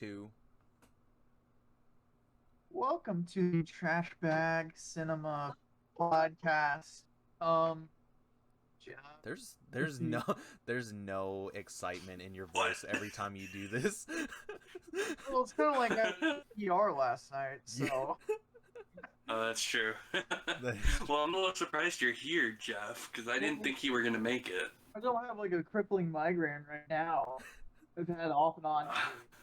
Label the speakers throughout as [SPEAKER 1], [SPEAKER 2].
[SPEAKER 1] Two.
[SPEAKER 2] Welcome to the TrashBag Cinema podcast. Um, Jeff,
[SPEAKER 1] There's
[SPEAKER 2] let's see.
[SPEAKER 1] no there's no excitement in your
[SPEAKER 3] What?
[SPEAKER 1] voice every time you do this.
[SPEAKER 2] Well, it's kind of like I PR last night,
[SPEAKER 1] Yeah,
[SPEAKER 2] so
[SPEAKER 3] Oh, that's true.
[SPEAKER 1] that is true.
[SPEAKER 3] Well, I'm a little surprised you're here, Jeff, because I didn't
[SPEAKER 2] well,
[SPEAKER 3] think you were gonna make it.
[SPEAKER 2] I don't have like a crippling migraine right now. I've had off and on days,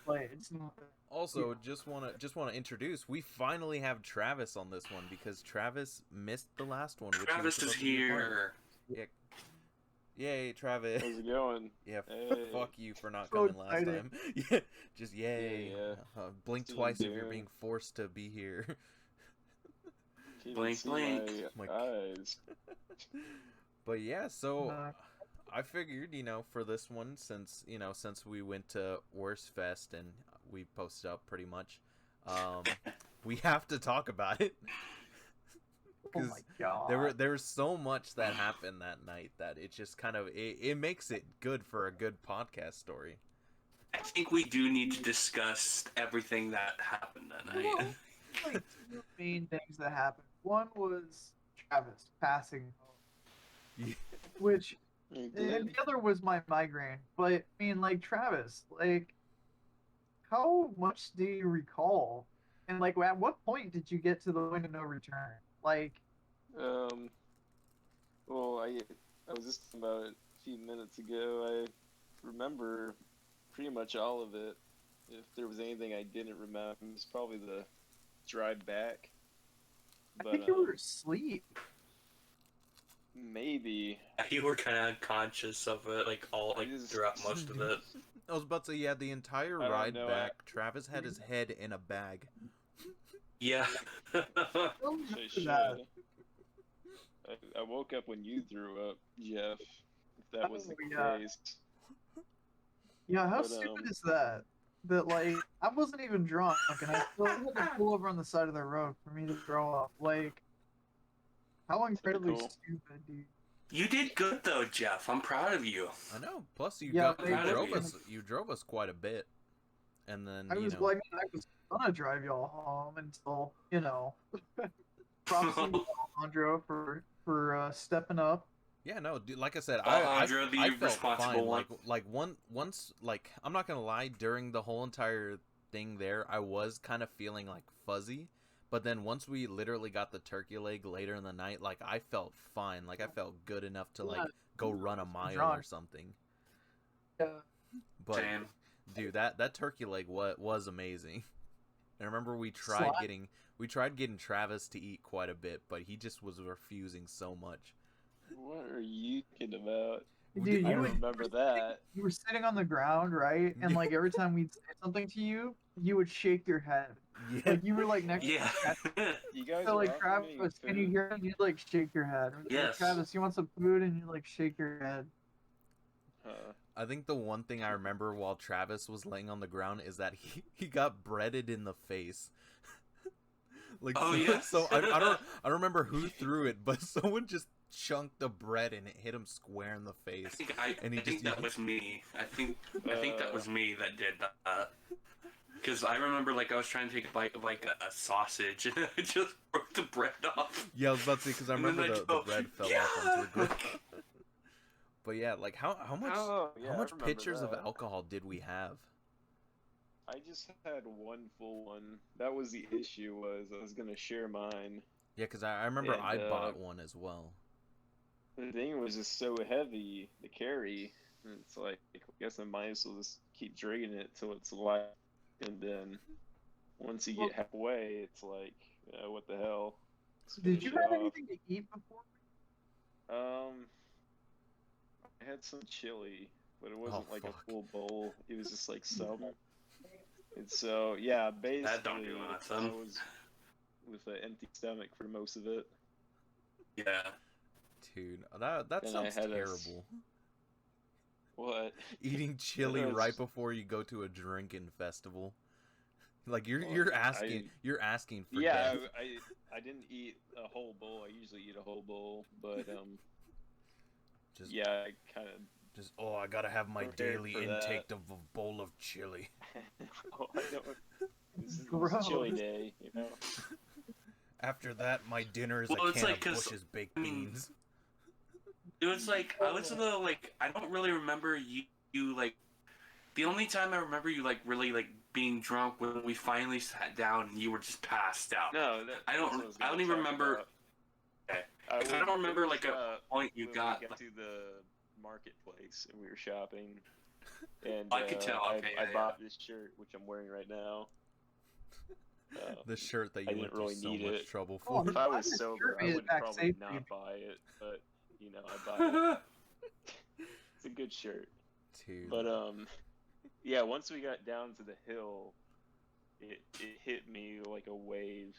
[SPEAKER 2] but it's not,
[SPEAKER 1] Also, just wanna introduce. We finally have Travis on this one because Travis missed the last one, which he was
[SPEAKER 3] Travis is
[SPEAKER 1] supposed to be a part of.
[SPEAKER 3] here.
[SPEAKER 1] Yeah, yay, Travis.
[SPEAKER 4] How's it going?
[SPEAKER 1] Yeah,
[SPEAKER 4] Hey.
[SPEAKER 1] fuck you for not
[SPEAKER 2] so
[SPEAKER 1] coming last
[SPEAKER 2] excited.
[SPEAKER 1] time. Yeah, just yay.
[SPEAKER 4] Yeah.
[SPEAKER 1] Blink
[SPEAKER 4] See you
[SPEAKER 1] twice if you're
[SPEAKER 4] there.
[SPEAKER 1] being forced to be here.
[SPEAKER 4] Can't even
[SPEAKER 3] Blink,
[SPEAKER 4] see
[SPEAKER 3] blink.
[SPEAKER 4] my
[SPEAKER 1] My-
[SPEAKER 4] eyes.
[SPEAKER 1] But yeah, so
[SPEAKER 2] Uh,
[SPEAKER 1] I figured, for this one, since we went to Wurstfest and we posted up pretty much, we have to talk about it
[SPEAKER 2] oh my
[SPEAKER 1] because
[SPEAKER 2] god,
[SPEAKER 1] there was so much that happened that night that it just kind of it makes it good for a good podcast story.
[SPEAKER 3] I think we do need to discuss everything that happened that
[SPEAKER 2] well,
[SPEAKER 3] night.
[SPEAKER 2] like two main things that happened. One was Travis passing,
[SPEAKER 1] Yeah.
[SPEAKER 2] which
[SPEAKER 4] You
[SPEAKER 2] and
[SPEAKER 4] did?
[SPEAKER 2] the other was my migraine. But I mean, like Travis, like how much do you recall? And like at what point did you get to the point of no return? Like
[SPEAKER 4] Um. Well, I was just thinking about it a few minutes ago. I remember pretty much all of it. If there was anything I didn't remember, it was probably the drive back.
[SPEAKER 2] I
[SPEAKER 4] But
[SPEAKER 2] think you were asleep.
[SPEAKER 4] maybe
[SPEAKER 3] You were kind of unconscious of it,
[SPEAKER 4] I just
[SPEAKER 3] throughout most of it.
[SPEAKER 1] I was about to say, yeah, the entire
[SPEAKER 4] I don't
[SPEAKER 1] ride
[SPEAKER 4] know.
[SPEAKER 1] back, Travis had his head in a bag.
[SPEAKER 3] Yeah.
[SPEAKER 2] I don't
[SPEAKER 4] I
[SPEAKER 2] remember
[SPEAKER 4] should.
[SPEAKER 2] that.
[SPEAKER 4] I woke up when you threw up, Jeff. If that was the
[SPEAKER 2] Oh, yeah.
[SPEAKER 4] case.
[SPEAKER 2] Yeah, how
[SPEAKER 4] But,
[SPEAKER 2] stupid is that? That like I wasn't even drunk and I still had to pull over on the side of the road for me to throw up. Like how incredibly
[SPEAKER 4] cool.
[SPEAKER 2] stupid, dude.
[SPEAKER 3] You did good though, Jeff. I'm proud of you.
[SPEAKER 1] I know. Plus,
[SPEAKER 2] Yeah,
[SPEAKER 3] they
[SPEAKER 1] drove
[SPEAKER 3] did.
[SPEAKER 1] us. You drove us quite a bit, and then
[SPEAKER 2] I was like, I was gonna drive y'all home until props to you, Alejandro, for stepping up.
[SPEAKER 1] yeah, no, dude, like I said,
[SPEAKER 3] Alejandro, the
[SPEAKER 1] I felt
[SPEAKER 3] responsible
[SPEAKER 1] fine.
[SPEAKER 3] one.
[SPEAKER 1] Once, like, I'm not gonna lie, during the whole entire thing there, I was kind of feeling like fuzzy. But then once we literally got the turkey leg later in the night, like I felt fine. Like I felt good enough to like go run a mile
[SPEAKER 2] Drunk.
[SPEAKER 1] or something.
[SPEAKER 2] Yeah.
[SPEAKER 1] But
[SPEAKER 3] Same.
[SPEAKER 1] dude, that turkey leg was amazing. I remember we tried
[SPEAKER 2] Slap.
[SPEAKER 1] getting Travis to eat quite a bit, but he just was refusing so much.
[SPEAKER 4] What are you kidding about?
[SPEAKER 2] Dude,
[SPEAKER 4] I
[SPEAKER 2] you would
[SPEAKER 4] remember that.
[SPEAKER 2] you were sitting on the ground, right? And like every time we'd say something to you, you would shake your head.
[SPEAKER 1] Yeah,
[SPEAKER 2] Like you were like next
[SPEAKER 3] Yeah.
[SPEAKER 2] to
[SPEAKER 4] You guys
[SPEAKER 2] so
[SPEAKER 4] were
[SPEAKER 2] like
[SPEAKER 4] offering me
[SPEAKER 2] Travis, can you
[SPEAKER 4] food?
[SPEAKER 2] hear me? You'd like shake your head. Or, like,
[SPEAKER 3] Yes.
[SPEAKER 2] Travis, you want some food? And you like shake your head.
[SPEAKER 4] Huh.
[SPEAKER 1] I think the one thing I remember while Travis was laying on the ground is that he got breaded in the face. Like
[SPEAKER 3] Oh,
[SPEAKER 1] so,
[SPEAKER 3] yeah.
[SPEAKER 1] so I don't remember who threw it, but someone just chunked the bread and it hit him square in the face. And he
[SPEAKER 3] I think
[SPEAKER 1] just
[SPEAKER 3] that was me. I think that was me that did that. Because I remember, like, I was trying to take a bite of, like, a sausage, and I just broke the bread off.
[SPEAKER 1] Yeah, I was about to say because I
[SPEAKER 3] And then
[SPEAKER 1] remember
[SPEAKER 3] I
[SPEAKER 1] the
[SPEAKER 3] go,
[SPEAKER 1] bread fell
[SPEAKER 3] "Yeah!"
[SPEAKER 1] off onto the ground. But yeah, like how much
[SPEAKER 4] Oh, yeah,
[SPEAKER 1] how
[SPEAKER 4] I
[SPEAKER 1] much
[SPEAKER 4] remember
[SPEAKER 1] pitchers of
[SPEAKER 4] that.
[SPEAKER 1] alcohol did we have?
[SPEAKER 4] I just had one full one. That was the issue. Was I was gonna share mine.
[SPEAKER 1] Yeah, because I remember
[SPEAKER 4] And,
[SPEAKER 1] I bought one as well.
[SPEAKER 4] The thing was just so heavy to carry. And it's like, I guess I might as well just keep drinking it till it's light. And then once you
[SPEAKER 2] Well-
[SPEAKER 4] get halfway, it's like, what the hell? Let's
[SPEAKER 2] Did
[SPEAKER 4] finish
[SPEAKER 2] you
[SPEAKER 4] it
[SPEAKER 2] have
[SPEAKER 4] off.
[SPEAKER 2] anything to eat before?
[SPEAKER 4] I had some chili, but it wasn't like
[SPEAKER 1] fuck.
[SPEAKER 4] a full bowl. It was just like some. And so, yeah,
[SPEAKER 3] That don't do
[SPEAKER 4] basically, I
[SPEAKER 3] nothing.
[SPEAKER 4] was with an empty stomach for most of it.
[SPEAKER 3] Yeah.
[SPEAKER 1] Dude, that
[SPEAKER 4] And
[SPEAKER 1] sounds
[SPEAKER 4] I had
[SPEAKER 1] terrible.
[SPEAKER 4] What?
[SPEAKER 1] Eating chili
[SPEAKER 4] It was-
[SPEAKER 1] right before you go to a drinking festival. Like you're asking for
[SPEAKER 4] Yeah,
[SPEAKER 1] death.
[SPEAKER 4] I didn't eat a whole bowl. I usually eat a whole bowl, but
[SPEAKER 1] Just
[SPEAKER 4] yeah, I kind of
[SPEAKER 1] Just, oh, I gotta have my
[SPEAKER 4] Prepared
[SPEAKER 1] daily
[SPEAKER 4] for
[SPEAKER 1] intake
[SPEAKER 4] that.
[SPEAKER 1] of a bowl of chili.
[SPEAKER 4] Oh, I know. This is
[SPEAKER 2] Gross.
[SPEAKER 4] a chilly day, you know.
[SPEAKER 1] After that, my dinner is
[SPEAKER 3] Well,
[SPEAKER 1] a
[SPEAKER 3] it's
[SPEAKER 1] can
[SPEAKER 3] like,
[SPEAKER 1] of
[SPEAKER 3] 'cause,
[SPEAKER 1] Bush's baked
[SPEAKER 3] I mean,
[SPEAKER 1] beans.
[SPEAKER 3] It was like I was a little like I don't really remember you like the only time I remember you like really like being drunk when we finally sat down and you were just passed out.
[SPEAKER 4] No,
[SPEAKER 3] I
[SPEAKER 4] that's what
[SPEAKER 3] don't
[SPEAKER 4] was
[SPEAKER 3] I don't
[SPEAKER 4] gonna
[SPEAKER 3] even
[SPEAKER 4] talk
[SPEAKER 3] remember.
[SPEAKER 4] about.
[SPEAKER 3] Okay.
[SPEAKER 4] I,
[SPEAKER 3] 'Cause I don't remember like a point you
[SPEAKER 4] when
[SPEAKER 3] got.
[SPEAKER 4] we got to the marketplace and we were shopping, and
[SPEAKER 3] I could tell. Okay,
[SPEAKER 4] I
[SPEAKER 3] yeah,
[SPEAKER 4] bought this shirt which I'm wearing right now.
[SPEAKER 1] The shirt that
[SPEAKER 4] I
[SPEAKER 1] you
[SPEAKER 4] didn't
[SPEAKER 1] went through
[SPEAKER 4] really
[SPEAKER 1] so
[SPEAKER 4] need
[SPEAKER 1] much
[SPEAKER 4] it.
[SPEAKER 1] trouble
[SPEAKER 2] Oh,
[SPEAKER 1] for.
[SPEAKER 4] If I
[SPEAKER 2] I'm
[SPEAKER 4] was
[SPEAKER 2] just
[SPEAKER 4] sober,
[SPEAKER 2] sure
[SPEAKER 4] I
[SPEAKER 2] it
[SPEAKER 4] would
[SPEAKER 2] back
[SPEAKER 4] probably
[SPEAKER 2] safe for you.
[SPEAKER 4] not buy it, but you know, I bought it. It's a good shirt.
[SPEAKER 1] Dude.
[SPEAKER 4] But yeah, once we got down to the hill, it hit me like a wave,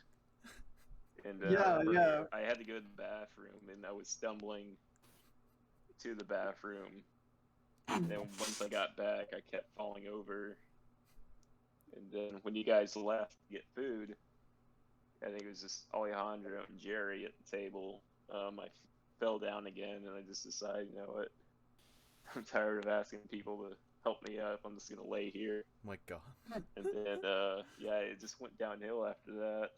[SPEAKER 4] and
[SPEAKER 2] Yeah.
[SPEAKER 4] I had to go to the bathroom, and I was stumbling to the bathroom, and then once I got back, I kept falling over, and then when you guys left to get food, I think it was just Alejandro and Jerry at the table. I fell down again, and I just decided, you know what? I'm tired of asking people to help me up. I'm just gonna lay here.
[SPEAKER 1] My God.
[SPEAKER 4] And then, yeah, it just went downhill after that.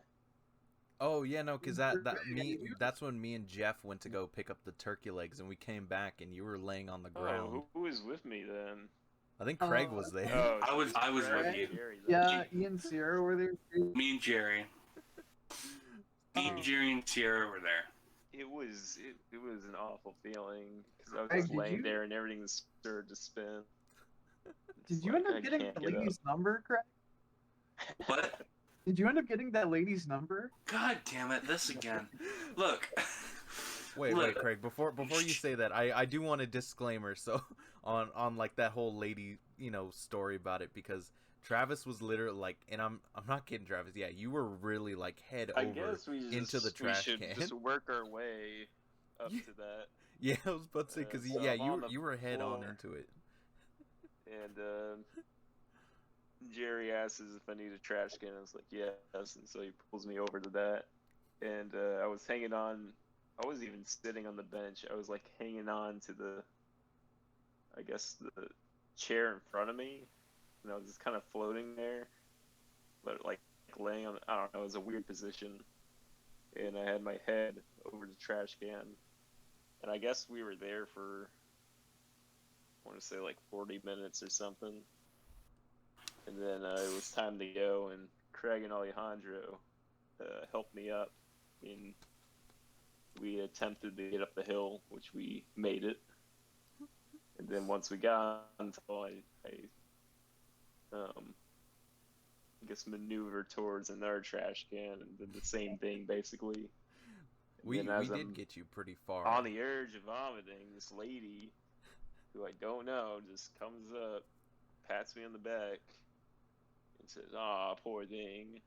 [SPEAKER 1] Oh yeah, no, cause that's when me and Jeff went to go pick up the turkey legs, and we came back, and you were laying on the ground.
[SPEAKER 4] Oh, who was with me then?
[SPEAKER 1] I think Craig was there.
[SPEAKER 4] Oh,
[SPEAKER 3] I was
[SPEAKER 4] Craig
[SPEAKER 3] with
[SPEAKER 4] and
[SPEAKER 3] you.
[SPEAKER 4] Jerry then.
[SPEAKER 2] Yeah, Ian and Sierra were there too.
[SPEAKER 3] Me and Jerry. Me, Jerry, and Sierra were there.
[SPEAKER 4] It was an awful feeling because I was
[SPEAKER 2] Craig,
[SPEAKER 4] just
[SPEAKER 2] did
[SPEAKER 4] laying
[SPEAKER 2] you-
[SPEAKER 4] there and everything started to spin.
[SPEAKER 2] Did
[SPEAKER 4] It's
[SPEAKER 2] you
[SPEAKER 4] like,
[SPEAKER 2] end
[SPEAKER 4] I
[SPEAKER 2] up getting
[SPEAKER 4] can't
[SPEAKER 2] the
[SPEAKER 4] get up.
[SPEAKER 2] lady's number, Craig?
[SPEAKER 3] What?
[SPEAKER 2] Did you end up getting that lady's number?
[SPEAKER 3] God damn it! This again. Look.
[SPEAKER 1] Wait, Craig. Before you say that, I do want a disclaimer. So on like that whole lady, story about it, because Travis was literally like, and I'm not kidding, Travis. Yeah, you were really like head
[SPEAKER 4] I
[SPEAKER 1] over
[SPEAKER 4] guess we
[SPEAKER 1] into the trash
[SPEAKER 4] should
[SPEAKER 1] can.
[SPEAKER 4] just work our way up to that.
[SPEAKER 1] Yeah, I was about to say, because
[SPEAKER 4] So
[SPEAKER 1] yeah,
[SPEAKER 4] I'm on the
[SPEAKER 1] you were head on
[SPEAKER 4] floor.
[SPEAKER 1] into it.
[SPEAKER 4] And Jerry asks if I need a trash can. I was like, yes. And so he pulls me over to that. And I was hanging on. I wasn't even sitting on the bench. I was like hanging on to I guess, the chair in front of me. And I was just kind of floating there. But like laying on, I don't know, it was a weird position. And I had my head over the trash can. And I guess we were there for, I want to say like 40 minutes or something. And then it was time to go, and Craig and Alejandro helped me up. And we attempted to get up the hill, which we made it. And then once we got until I guess maneuvered towards another trash can and did the same thing basically.
[SPEAKER 1] We
[SPEAKER 4] And as
[SPEAKER 1] did
[SPEAKER 4] I'm
[SPEAKER 1] get you pretty far.
[SPEAKER 4] on the urge of vomiting, this lady who I don't know just comes up, pats me on the back, and says, "Aw, poor thing."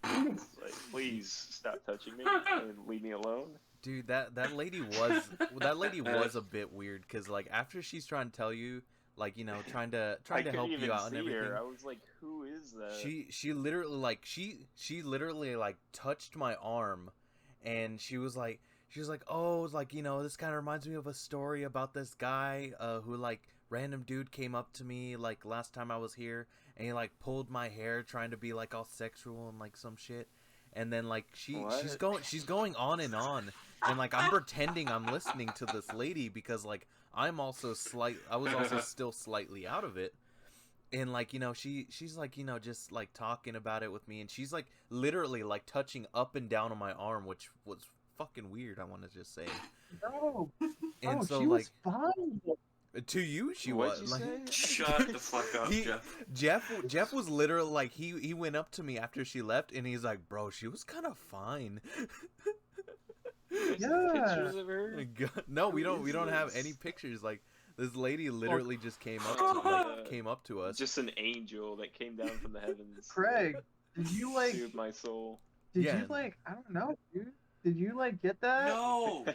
[SPEAKER 4] It's like, please stop touching me and leave me alone.
[SPEAKER 1] Dude, that lady was a bit weird, because like after she's trying to tell you, like, trying to
[SPEAKER 4] I
[SPEAKER 1] help
[SPEAKER 4] couldn't even
[SPEAKER 1] you out and
[SPEAKER 4] see
[SPEAKER 1] everything.
[SPEAKER 4] her. I was like, who is that?
[SPEAKER 1] She literally like she literally like touched my arm, and she was like, oh, like, this kind of reminds me of a story about this guy who, like, random dude came up to me like last time I was here, and he like pulled my hair trying to be like all sexual and like some shit. And then like she's going on, and like I'm pretending I'm listening to this lady, because like I was also still slightly out of it. And like, she's like, just like talking about it with me, and she's like literally like touching up and down on my arm, which was fucking weird, I want to just say.
[SPEAKER 2] No.
[SPEAKER 1] And so
[SPEAKER 2] she
[SPEAKER 1] like
[SPEAKER 2] was fine.
[SPEAKER 1] to you she
[SPEAKER 4] What'd
[SPEAKER 1] was
[SPEAKER 4] you
[SPEAKER 1] like
[SPEAKER 4] say?
[SPEAKER 3] Shut the fuck up,
[SPEAKER 1] Jeff was literally like, he went up to me after she left, and he's like, bro, she was kind of fine.
[SPEAKER 2] Yeah.
[SPEAKER 4] Pictures of her?
[SPEAKER 1] No, we
[SPEAKER 4] Who is
[SPEAKER 1] don't have
[SPEAKER 4] this?
[SPEAKER 1] any pictures. Like, this lady literally just came up to us.
[SPEAKER 4] Just an angel that came down from the heavens.
[SPEAKER 2] Craig, did you like?
[SPEAKER 4] Soothe my soul.
[SPEAKER 2] Did
[SPEAKER 1] Yeah.
[SPEAKER 2] you like? I don't know, dude. Did you like get that?
[SPEAKER 3] No.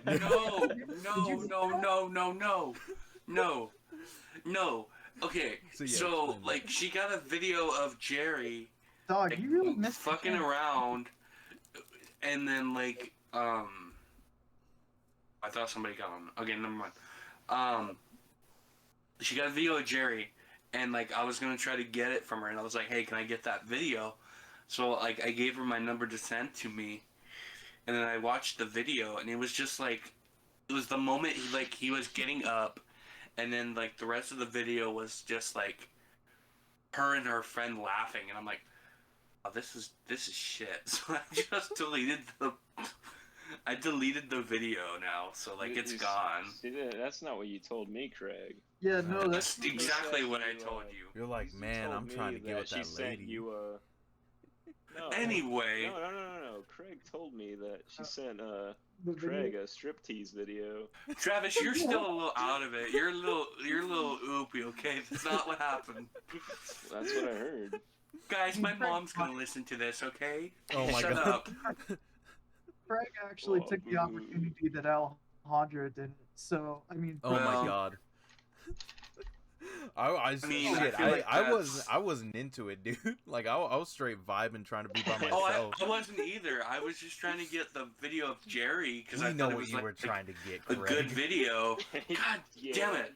[SPEAKER 3] Okay,
[SPEAKER 1] So, yeah,
[SPEAKER 3] so
[SPEAKER 1] explain
[SPEAKER 3] like she got a video of Jerry
[SPEAKER 2] Dog,
[SPEAKER 3] like,
[SPEAKER 2] you really missed the
[SPEAKER 3] fucking
[SPEAKER 2] chance.
[SPEAKER 3] around, and then like I thought somebody got on. Okay, never mind. she got a video of Jerry, and like I was gonna try to get it from her, and I was like, hey, can I get that video? So like I gave her my number to send to me, and then I watched the video, and it was just like, it was the moment he was getting up, and then like the rest of the video was just like her and her friend laughing, and I'm like, oh, this is shit. So I deleted the video now, so like it's gone.
[SPEAKER 4] See, that's not what you told me, Craig.
[SPEAKER 2] Yeah, no,
[SPEAKER 3] That's
[SPEAKER 2] that's
[SPEAKER 3] exactly what I told you.
[SPEAKER 1] You're like, man,
[SPEAKER 4] told
[SPEAKER 1] I'm
[SPEAKER 4] me
[SPEAKER 1] trying to get with
[SPEAKER 4] she
[SPEAKER 1] that
[SPEAKER 4] sent
[SPEAKER 1] lady.
[SPEAKER 4] you no,
[SPEAKER 3] Anyway,
[SPEAKER 4] no. Craig told me that she sent
[SPEAKER 2] the
[SPEAKER 4] Craig
[SPEAKER 2] video.
[SPEAKER 4] a striptease video.
[SPEAKER 3] Travis, you're still a little out of it. You're a little oopy, okay? That's not what happened.
[SPEAKER 4] That's what I heard.
[SPEAKER 3] Guys, my mom's gonna listen to this, okay?
[SPEAKER 1] Oh my
[SPEAKER 3] Shut
[SPEAKER 1] god.
[SPEAKER 3] up.
[SPEAKER 2] Craig actually
[SPEAKER 4] Oh,
[SPEAKER 2] took the
[SPEAKER 4] boo.
[SPEAKER 2] opportunity that Alejandro didn't. So I mean,
[SPEAKER 1] Oh my
[SPEAKER 3] Well,
[SPEAKER 1] god. I
[SPEAKER 3] mean,
[SPEAKER 1] shit,
[SPEAKER 3] I feel like
[SPEAKER 1] I wasn't into it, dude. Like I was straight vibing, trying to be by
[SPEAKER 3] Oh,
[SPEAKER 1] myself.
[SPEAKER 3] I wasn't either. I was just trying to get the video of Jerry because I
[SPEAKER 1] We know
[SPEAKER 3] thought it
[SPEAKER 1] what
[SPEAKER 3] was
[SPEAKER 1] you
[SPEAKER 3] like
[SPEAKER 1] were trying to get,
[SPEAKER 3] a
[SPEAKER 1] Craig.
[SPEAKER 3] good video. God
[SPEAKER 4] Yeah.
[SPEAKER 3] damn it!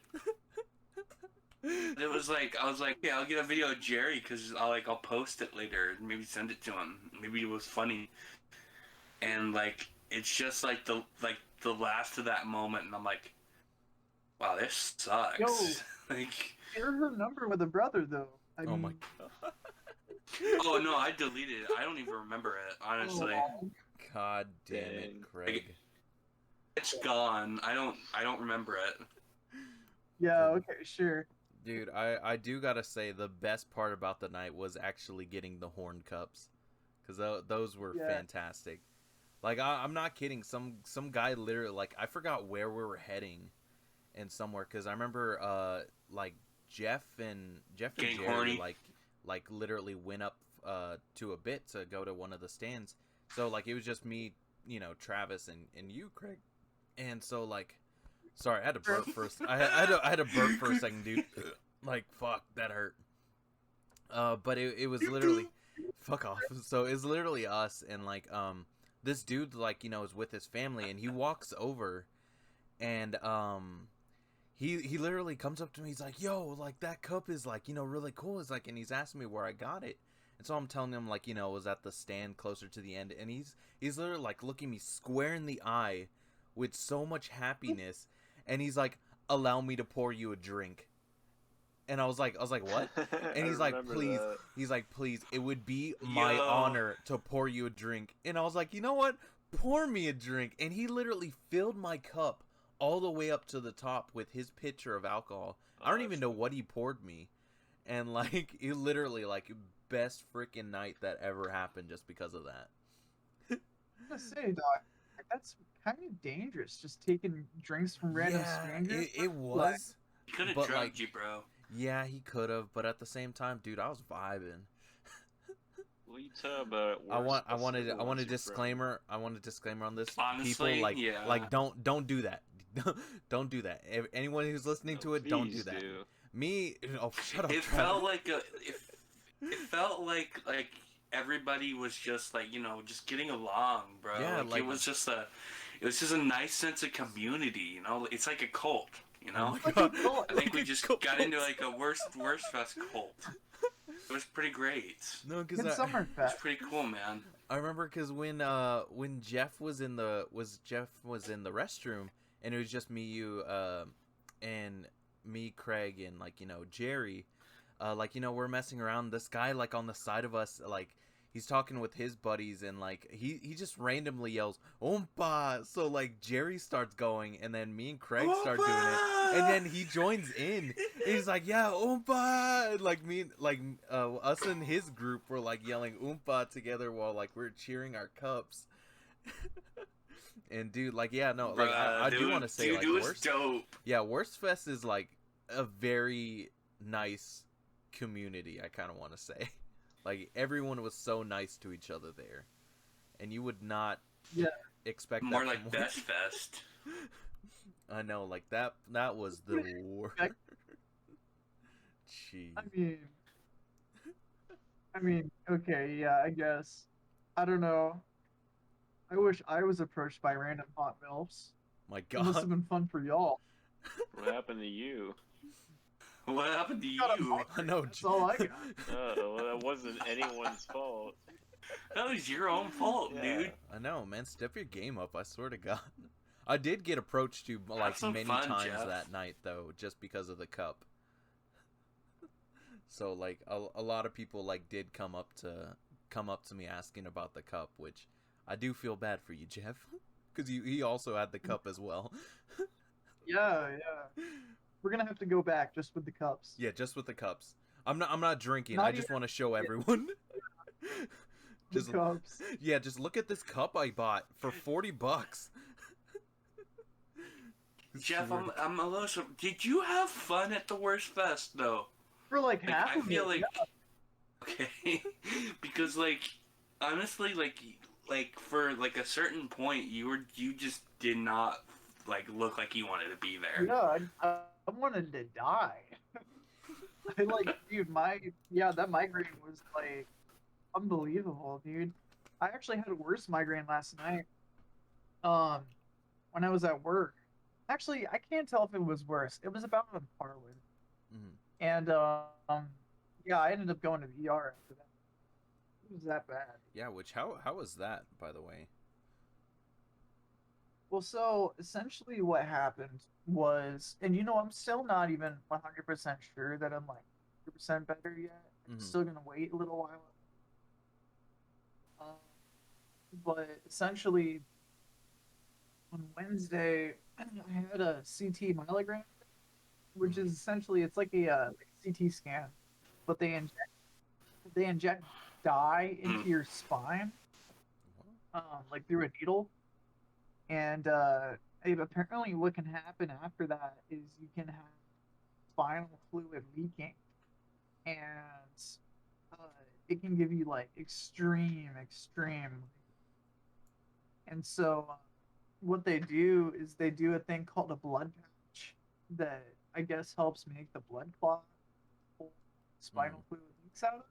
[SPEAKER 3] It was like I was like, yeah, I'll get a video of Jerry because I'll post it later and maybe send it to him. Maybe it was funny, and like it's just like the last of that moment, and I'm like, wow, this sucks.
[SPEAKER 2] Yo.
[SPEAKER 3] Like,
[SPEAKER 2] share her number with a brother though. I
[SPEAKER 1] Oh
[SPEAKER 2] mean,
[SPEAKER 1] my
[SPEAKER 3] oh no, I deleted it. I don't even remember it honestly.
[SPEAKER 2] oh,
[SPEAKER 1] god damn
[SPEAKER 4] Dang.
[SPEAKER 1] it, Craig.
[SPEAKER 3] It's gone. I don't remember it.
[SPEAKER 2] yeah, okay, sure.
[SPEAKER 1] Dude, I do gotta say the best part about the night was actually getting the horn cups, because those were
[SPEAKER 2] Yeah.
[SPEAKER 1] fantastic. Like I'm not kidding. Some guy literally, like, I forgot where we were heading, and somewhere, because I remember like Jeff and
[SPEAKER 3] Getting
[SPEAKER 1] Jerry
[SPEAKER 3] horny.
[SPEAKER 1] like literally went up to a bit to go to one of the stands. So like it was just me, Travis and you, Craig, and so like. Sorry, I had to burp first. I had to burp for a second, dude. Like, fuck, that hurt. But it was literally, fuck off. So it's literally us, and like this dude, like, is with his family, and he walks over, and he literally comes up to me. He's like, yo, like that cup is like, really cool. It's like, and he's asking me where I got it. And so I'm telling him, like, it was at the stand closer to the end, and he's literally like looking me square in the eye with so much happiness. And he's like, allow me to pour you a drink. And I was like, what? And he's like, please.
[SPEAKER 4] That.
[SPEAKER 1] He's like, please, it would be my
[SPEAKER 3] Yo.
[SPEAKER 1] honor to pour you a drink. And I was like, you know what? Pour me a drink. And he literally filled my cup all the way up to the top with his pitcher of alcohol. I don't even know what he poured me. And like, he literally, like, best freaking night that ever happened just because of that.
[SPEAKER 2] I'm gonna say, dog, that's kind of dangerous. Just taking drinks from random strangers.
[SPEAKER 1] It was.
[SPEAKER 3] He could have
[SPEAKER 1] But,
[SPEAKER 3] drugged
[SPEAKER 1] like,
[SPEAKER 3] you, bro.
[SPEAKER 1] Yeah, he could have, but at the same time, dude, I was vibing.
[SPEAKER 4] What are you talking about?
[SPEAKER 1] I want a disclaimer. I want a disclaimer on this.
[SPEAKER 3] Honestly,
[SPEAKER 1] people like
[SPEAKER 3] yeah.
[SPEAKER 1] like don't do that. Don't do that. If anyone who's listening to it, don't do that. Me, oh, shut up.
[SPEAKER 3] It
[SPEAKER 1] Travis.
[SPEAKER 3] felt like it felt like everybody was just like, just getting along, bro.
[SPEAKER 1] Yeah,
[SPEAKER 3] like it was just a nice sense of community, It's like a cult,
[SPEAKER 1] Oh my
[SPEAKER 2] Like a
[SPEAKER 1] God.
[SPEAKER 2] cult.
[SPEAKER 3] I think we
[SPEAKER 1] Like a
[SPEAKER 3] just
[SPEAKER 1] cult.
[SPEAKER 3] got into like a Wurstfest cult. It was pretty great.
[SPEAKER 1] No,
[SPEAKER 2] Good
[SPEAKER 1] because
[SPEAKER 2] summer
[SPEAKER 3] It was
[SPEAKER 2] fest.
[SPEAKER 3] pretty cool, man.
[SPEAKER 1] I remember because when Jeff was in the restroom, and it was just me, you, and me, Craig, and like Jerry, like we're messing around. This guy like on the side of us, like he's talking with his buddies, and like he just randomly yells "Oompa!" So like Jerry starts going, and then me and Craig start doing it, and then he joins in. And he's like, "Yeah, Oompa!" And like us and his group were like yelling "Oompa" together while like we're cheering our cups. And dude, like, yeah, no, like I do want to say,
[SPEAKER 3] dude,
[SPEAKER 1] like,
[SPEAKER 3] it was dope.
[SPEAKER 1] Wurstfest is like a very nice community. I kind of want to say, like, everyone was so nice to each other there, and you would not expect
[SPEAKER 3] More
[SPEAKER 1] that
[SPEAKER 3] like
[SPEAKER 1] from
[SPEAKER 3] Best Fest.
[SPEAKER 1] I know, like that was the worst. Jeez.
[SPEAKER 2] I mean, okay, yeah, I guess. I don't know. I wish I was approached by random hot milfs.
[SPEAKER 1] My
[SPEAKER 2] It must have
[SPEAKER 1] God.
[SPEAKER 2] been fun for y'all.
[SPEAKER 4] What happened to you?
[SPEAKER 3] What happened to
[SPEAKER 2] got a
[SPEAKER 3] you?
[SPEAKER 1] I know.
[SPEAKER 2] That's all I got.
[SPEAKER 4] Oh, well, that wasn't anyone's fault.
[SPEAKER 3] That was your own fault,
[SPEAKER 4] Yeah.
[SPEAKER 3] dude.
[SPEAKER 1] I know, man. Step your game up. I swear to God. I did get approached to like
[SPEAKER 3] some
[SPEAKER 1] many
[SPEAKER 3] fun,
[SPEAKER 1] times
[SPEAKER 3] Jeff.
[SPEAKER 1] that night though, just because of the cup. So like a lot of people like did come up to me asking about the cup, which I do feel bad for you, Jeff, because he also had the cup as well.
[SPEAKER 2] Yeah. We're gonna have to go back just with the cups.
[SPEAKER 1] Yeah, just with the cups. I'm not drinking.
[SPEAKER 2] Not
[SPEAKER 1] I just want to show everyone.
[SPEAKER 2] The cups.
[SPEAKER 1] Yeah, just look at this cup I bought for $40.
[SPEAKER 3] Jeff,
[SPEAKER 1] Swear to-
[SPEAKER 3] I'm a little. Did you have fun at the Wurstfest though?
[SPEAKER 2] For like
[SPEAKER 3] Like,
[SPEAKER 2] half
[SPEAKER 3] I
[SPEAKER 2] of
[SPEAKER 3] feel
[SPEAKER 2] it.
[SPEAKER 3] like okay, because like honestly, like for like a certain point, you just did not like look like you wanted to be there.
[SPEAKER 2] Yeah, I wanted to die. I like, dude, that migraine was like unbelievable, dude. I actually had a worse migraine last night. When I was at work. Actually, I can't tell if it was worse. It was about on par with.
[SPEAKER 1] Mhm.
[SPEAKER 2] And yeah, I ended up going to the ER after that. It was that bad.
[SPEAKER 1] Yeah, which how was that, by the way?
[SPEAKER 2] Well, so essentially what happened was, and I'm still not even 100% sure that I'm like 100% better yet. I'm
[SPEAKER 1] Mhm.
[SPEAKER 2] still gonna wait a little while. But essentially, on Wednesday, I had a CT myelogram, which is essentially it's like a CT scan, but they inject dye into your spine, like through a needle, and apparently what can happen after that is you can have spinal fluid leaking, and it can give you like extreme. And so what they do is they do a thing called a blood patch that I guess helps make the blood clot pull spinal fluid leaks out.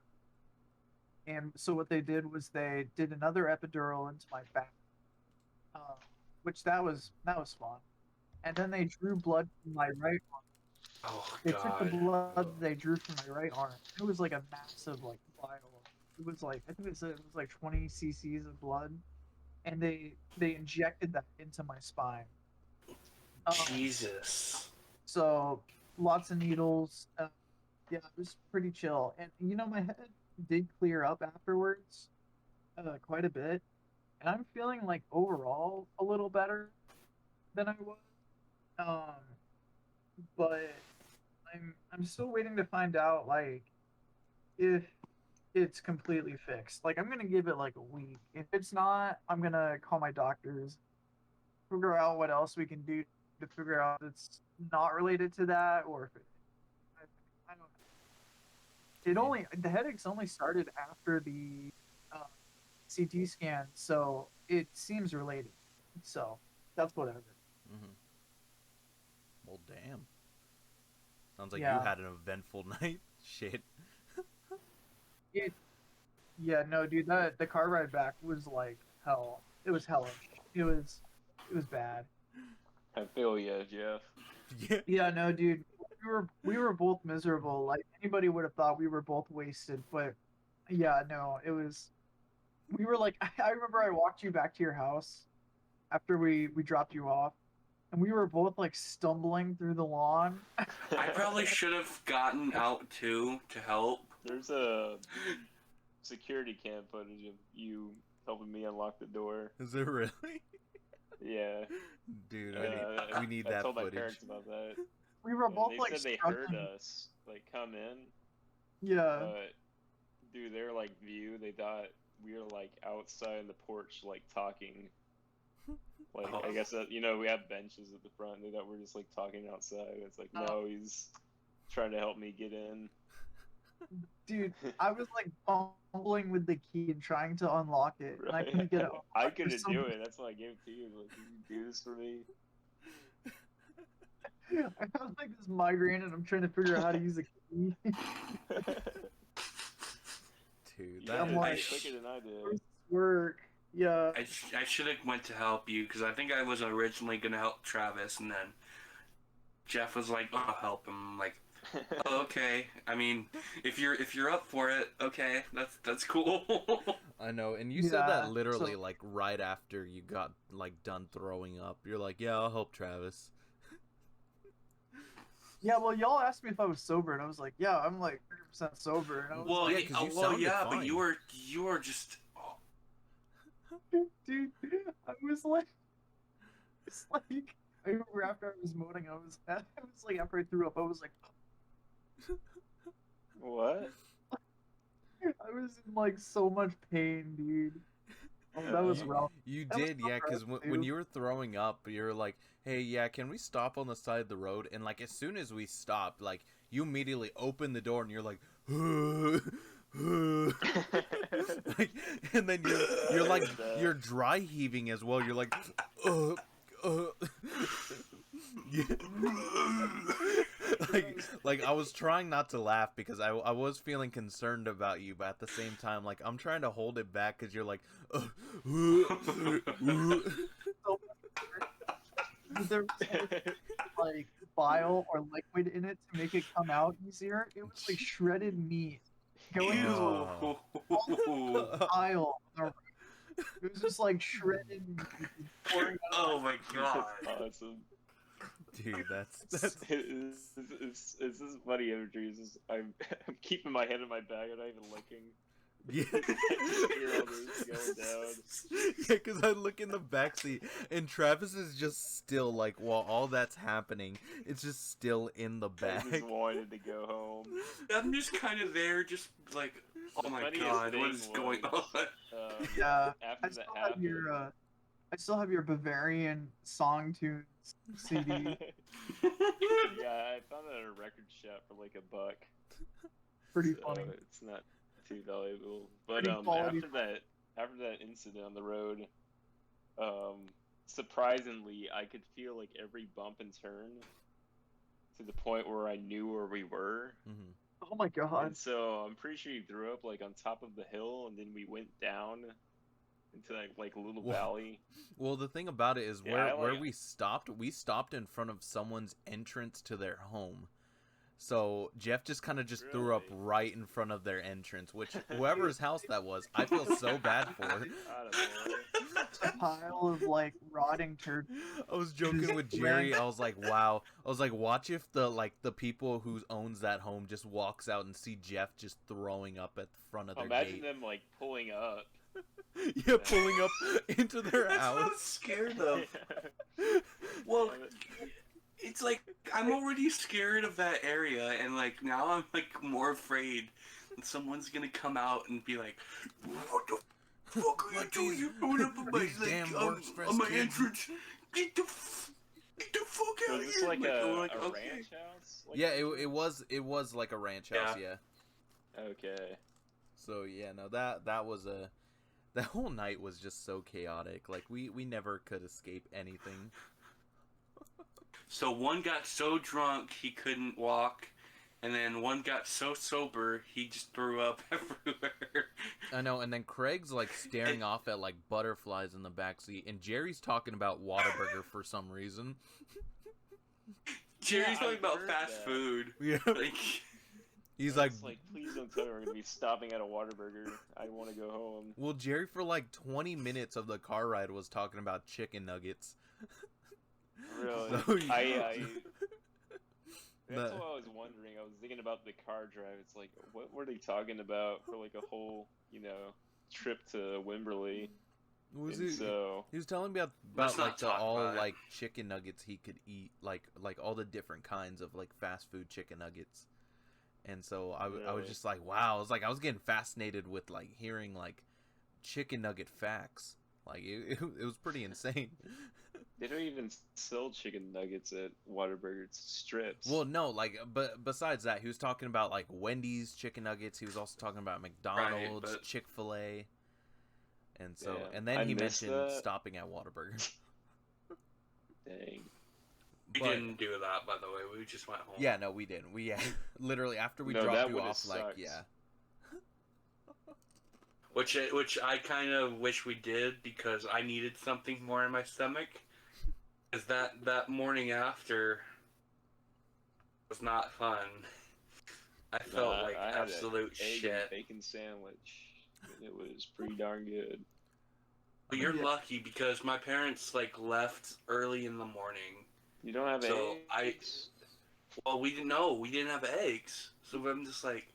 [SPEAKER 2] And so what they did was they did another epidural into my back, which that was fun. And then they drew blood from my right arm.
[SPEAKER 3] Oh
[SPEAKER 2] They took the
[SPEAKER 3] God.
[SPEAKER 2] blood they drew from my right arm. It was like a massive like vial. It was like I think it was like 20 cc's of blood, and they injected that into my spine.
[SPEAKER 3] Jesus.
[SPEAKER 2] So lots of needles. Yeah, it was pretty chill. And my head did clear up afterwards, quite a bit, and I'm feeling like overall a little better than I was. Um, but I'm still waiting to find out like if it's completely fixed. Like I'm gonna give it like a week. If it's not, I'm gonna call my doctors, figure out what else we can do to figure out if it's not related to that or if I don't know. The headaches only started after the uh, CT scan, so it seems related. So that's whatever.
[SPEAKER 1] Mhm. Well, damn. Sounds like you
[SPEAKER 2] Yeah.
[SPEAKER 1] had an eventful night. Shit.
[SPEAKER 2] Yeah, no, dude, the car ride back was like hell. It was hellish. It was bad.
[SPEAKER 4] I feel you, Jeff.
[SPEAKER 1] Yeah.
[SPEAKER 2] Yeah, no, dude, we were both miserable. Like anybody would have thought we were both wasted, but yeah, no, it was. We were like, I remember I walked you back to your house after we dropped you off, and we were both like stumbling through the lawn.
[SPEAKER 3] I probably should have gotten out too to help.
[SPEAKER 4] There's a security cam footage of you helping me unlock the door.
[SPEAKER 1] Is it really?
[SPEAKER 4] Yeah.
[SPEAKER 1] Dude, we need
[SPEAKER 4] I
[SPEAKER 1] that
[SPEAKER 4] told my
[SPEAKER 1] footage.
[SPEAKER 4] parents about that.
[SPEAKER 2] We were
[SPEAKER 4] And
[SPEAKER 2] both
[SPEAKER 4] they
[SPEAKER 2] like
[SPEAKER 4] said they heard
[SPEAKER 2] struggling.
[SPEAKER 4] us like come in,
[SPEAKER 2] Yeah.
[SPEAKER 4] but dude, their like view, they thought we were like outside on the porch like talking. Like I guess that we have benches at the front. They thought we were just like talking outside. It's like no, he's trying to help me get in.
[SPEAKER 2] Dude, I was like fumbling with the key and trying to unlock it, and I couldn't get it.
[SPEAKER 4] I couldn't do it. That's why I gave it to you. Like, can you do this for me?
[SPEAKER 2] I have like this migraine, and I'm trying to figure out how to use the key.
[SPEAKER 1] Dude,
[SPEAKER 4] You
[SPEAKER 1] that
[SPEAKER 2] I'm
[SPEAKER 4] did
[SPEAKER 2] like-
[SPEAKER 4] it quicker than I did.
[SPEAKER 2] Work. Yeah.
[SPEAKER 3] I should have went to help you because I think I was originally gonna help Travis, and then Jeff was like, "I'll help him." Like, Oh, okay. I mean, if you're up for it, okay, that's cool.
[SPEAKER 1] I know, and you said that
[SPEAKER 2] Yeah,
[SPEAKER 1] literally
[SPEAKER 2] so
[SPEAKER 1] like right after you got like done throwing up. You're like, yeah, I'll help Travis.
[SPEAKER 2] yeah, well, y'all asked me if I was sober, and I was like, yeah, I'm like 100% sober, and I was
[SPEAKER 3] Well,
[SPEAKER 1] Yeah,
[SPEAKER 2] like,
[SPEAKER 1] 'cause you
[SPEAKER 3] well,
[SPEAKER 1] sounded
[SPEAKER 3] yeah, but
[SPEAKER 1] fine.
[SPEAKER 3] you were just. Oh,
[SPEAKER 2] dude, I was like, it's like I remember after I was moaning, I was like after I threw up, I was like,
[SPEAKER 4] What?
[SPEAKER 2] I was in like so much pain, dude. Oh, that was
[SPEAKER 1] You
[SPEAKER 2] rough.
[SPEAKER 1] you
[SPEAKER 2] That was
[SPEAKER 1] did,
[SPEAKER 2] rough
[SPEAKER 1] yeah,
[SPEAKER 2] for us
[SPEAKER 1] because when
[SPEAKER 2] too.
[SPEAKER 1] you were throwing up, you're like, hey, yeah, can we stop on the side of the road? And like as soon as we stopped, like you immediately opened the door and you're like, like, and then you're like you're dry heaving as well. You're like, uh, uh. Yeah. like I was trying not to laugh because I was feeling concerned about you, but at the same time, like I'm trying to hold it back because you're like,
[SPEAKER 2] So there was like bile or liquid in it to make it come out easier. It was like shredded meat going through
[SPEAKER 3] ew.
[SPEAKER 2] the aisle. It was just like shredded meat pouring out
[SPEAKER 3] Oh my god.
[SPEAKER 4] That's awesome.
[SPEAKER 1] dude, that's
[SPEAKER 4] It's this funny imagery. I'm keeping my head in my bag. I'm not even looking.
[SPEAKER 1] yeah.
[SPEAKER 4] I just hear all this going down.
[SPEAKER 1] Yeah, because I look in the backseat and Travis is just still like while all that's happening, it's just still in the
[SPEAKER 4] I just
[SPEAKER 1] bag.
[SPEAKER 4] wanted to go home.
[SPEAKER 3] I'm just kind of there, just like, oh
[SPEAKER 4] The
[SPEAKER 3] my
[SPEAKER 4] funniest
[SPEAKER 3] god, what
[SPEAKER 4] thing
[SPEAKER 3] is going
[SPEAKER 4] was,
[SPEAKER 3] on?
[SPEAKER 2] Yeah,
[SPEAKER 4] after
[SPEAKER 2] I
[SPEAKER 4] that
[SPEAKER 2] still have
[SPEAKER 4] happened.
[SPEAKER 2] your I still have your Bavarian song tunes CD.
[SPEAKER 4] Yeah, I found it at a record shop for like $1.
[SPEAKER 2] Pretty
[SPEAKER 4] So
[SPEAKER 2] funny.
[SPEAKER 4] it's not too valuable. But
[SPEAKER 2] Pretty quality.
[SPEAKER 4] after that incident on the road, surprisingly, I could feel like every bump and turn to the point where I knew where we were.
[SPEAKER 1] Mm-hmm.
[SPEAKER 2] Oh my god.
[SPEAKER 4] And so I'm pretty sure you threw up like on top of the hill, and then we went down into like a little
[SPEAKER 1] Whoa.
[SPEAKER 4] valley.
[SPEAKER 1] Well, the thing about it is
[SPEAKER 4] Yeah,
[SPEAKER 1] where we stopped in front of someone's entrance to their home. So Jeff just kind of just threw up
[SPEAKER 4] Really?
[SPEAKER 1] right in front of their entrance, which whoever's house that was, I feel so bad for.
[SPEAKER 4] I don't know.
[SPEAKER 2] A pile of like rotting turd.
[SPEAKER 1] I was joking with Jerry. I was like, "Wow." I was like, "Watch if the people who owns that home just walks out and see Jeff just throwing up at the front of their
[SPEAKER 4] Imagine
[SPEAKER 1] gate."
[SPEAKER 4] them like pulling up.
[SPEAKER 1] Yeah, pulling up into their
[SPEAKER 3] That's not
[SPEAKER 1] house.
[SPEAKER 3] scared of. Well, it's like I'm already scared of that area, and like now I'm like more afraid that someone's gonna come out and be like, "What the fuck are you
[SPEAKER 1] Like
[SPEAKER 3] doing?
[SPEAKER 1] these-
[SPEAKER 3] You're throwing up on my
[SPEAKER 1] these damn Wurstfest
[SPEAKER 3] on my
[SPEAKER 1] kids."
[SPEAKER 3] entrance. Get the fuck out
[SPEAKER 4] Was
[SPEAKER 3] of
[SPEAKER 4] this
[SPEAKER 3] here!"
[SPEAKER 4] like a
[SPEAKER 3] okay.
[SPEAKER 4] ranch house? Like
[SPEAKER 1] Yeah,
[SPEAKER 4] entrance?
[SPEAKER 1] it was like a ranch house. Yeah.
[SPEAKER 4] Okay.
[SPEAKER 1] So yeah, no, that was a that whole night was just so chaotic. Like we never could escape anything.
[SPEAKER 3] So one got so drunk he couldn't walk, and then one got so sober he just threw up everywhere.
[SPEAKER 1] I know, and then Craig's like staring off at like butterflies in the backseat, and Jerry's talking about Whataburger for some reason.
[SPEAKER 3] Jerry's
[SPEAKER 4] Yeah,
[SPEAKER 3] talking
[SPEAKER 4] I
[SPEAKER 3] about
[SPEAKER 4] heard
[SPEAKER 3] fast
[SPEAKER 4] that.
[SPEAKER 3] food.
[SPEAKER 1] Yeah,
[SPEAKER 3] Like,
[SPEAKER 1] he's
[SPEAKER 4] I
[SPEAKER 1] like,
[SPEAKER 4] was like, please don't tell me we're gonna be stopping at a Whataburger. I want to go home.
[SPEAKER 1] well, Jerry for like 20 minutes of the car ride was talking about chicken nuggets.
[SPEAKER 4] Really?
[SPEAKER 1] So,
[SPEAKER 4] That's
[SPEAKER 1] The-
[SPEAKER 4] what I was wondering. I was thinking about the car drive. It's like, what were they talking about for like a whole, trip to Wimberley?
[SPEAKER 1] was
[SPEAKER 4] And
[SPEAKER 1] he?
[SPEAKER 4] so,
[SPEAKER 1] He was telling me
[SPEAKER 3] Let's
[SPEAKER 1] about
[SPEAKER 3] not
[SPEAKER 1] like the
[SPEAKER 3] talk
[SPEAKER 1] all
[SPEAKER 3] about it.
[SPEAKER 1] like chicken nuggets he could eat, like all the different kinds of like fast food chicken nuggets. And so I was
[SPEAKER 4] Really?
[SPEAKER 1] just like, wow. I was getting fascinated with like hearing like chicken nugget facts. Like it was pretty insane.
[SPEAKER 4] they don't even sell chicken nuggets at Whataburger. It's strips.
[SPEAKER 1] Well, no, like but besides that, he was talking about like Wendy's chicken nuggets. He was also talking about McDonald's,
[SPEAKER 3] but-
[SPEAKER 1] Chick-fil-A. And so
[SPEAKER 4] Yeah,
[SPEAKER 1] and then
[SPEAKER 4] I
[SPEAKER 1] he
[SPEAKER 4] missed
[SPEAKER 1] mentioned
[SPEAKER 4] that.
[SPEAKER 1] stopping at Whataburger.
[SPEAKER 4] Dang.
[SPEAKER 3] we
[SPEAKER 1] But-
[SPEAKER 3] didn't do that, by the way. We just went home.
[SPEAKER 1] Yeah, no, we didn't. We literally after we
[SPEAKER 4] No,
[SPEAKER 1] dropped
[SPEAKER 4] that
[SPEAKER 1] you
[SPEAKER 4] would've
[SPEAKER 1] off, like
[SPEAKER 4] sucked.
[SPEAKER 1] yeah.
[SPEAKER 3] Which I kind of wish we did because I needed something more in my stomach. Because that morning after was not fun. I felt like
[SPEAKER 4] I had
[SPEAKER 3] absolute
[SPEAKER 4] an egg
[SPEAKER 3] shit.
[SPEAKER 4] and bacon sandwich, and it was pretty darn good.
[SPEAKER 3] But you're
[SPEAKER 2] Yeah.
[SPEAKER 3] lucky because my parents like left early in the morning.
[SPEAKER 4] You don't have
[SPEAKER 3] So
[SPEAKER 4] eggs?
[SPEAKER 3] well, we didn't know we didn't have eggs, so I'm just like,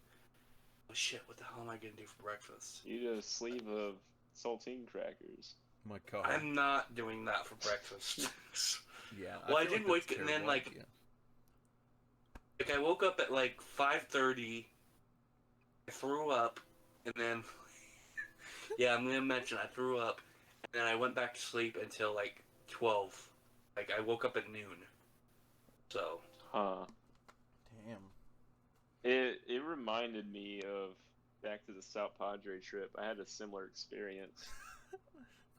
[SPEAKER 3] oh shit, what the hell am I gonna do for breakfast?
[SPEAKER 4] You eat a sleeve of saltine crackers.
[SPEAKER 1] My God.
[SPEAKER 3] I'm not doing that for breakfast.
[SPEAKER 1] Yeah.
[SPEAKER 3] Well, I
[SPEAKER 1] feel
[SPEAKER 3] didn't
[SPEAKER 1] like that's
[SPEAKER 3] wake,
[SPEAKER 1] a
[SPEAKER 3] and then
[SPEAKER 1] terrible
[SPEAKER 3] like I woke up at like 5:30. I threw up, and then yeah, I'm gonna mention I threw up, and then I went back to sleep until like 12. Like I woke up at noon. So
[SPEAKER 4] Huh.
[SPEAKER 1] Damn.
[SPEAKER 4] It reminded me of back to the South Padre trip. I had a similar experience.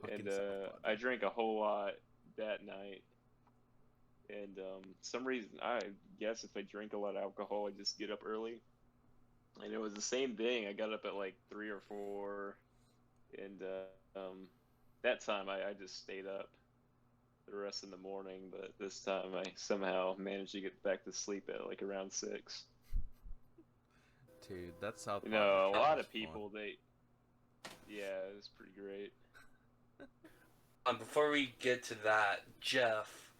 [SPEAKER 1] Fucking
[SPEAKER 4] And
[SPEAKER 1] South
[SPEAKER 4] I
[SPEAKER 1] Padre.
[SPEAKER 4] drank a whole lot that night. And some reason, I guess if I drink a lot of alcohol, I just get up early. And it was the same thing. I got up at like 3 or 4. And that time I just stayed up the rest of the morning. But this time I somehow managed to get back to sleep at like around 6.
[SPEAKER 1] Dude, that's South
[SPEAKER 4] You
[SPEAKER 1] Padre.
[SPEAKER 4] know, a
[SPEAKER 1] trip
[SPEAKER 4] lot
[SPEAKER 1] was
[SPEAKER 4] of people, yeah, it was pretty great.
[SPEAKER 3] before we get to that, Jeff.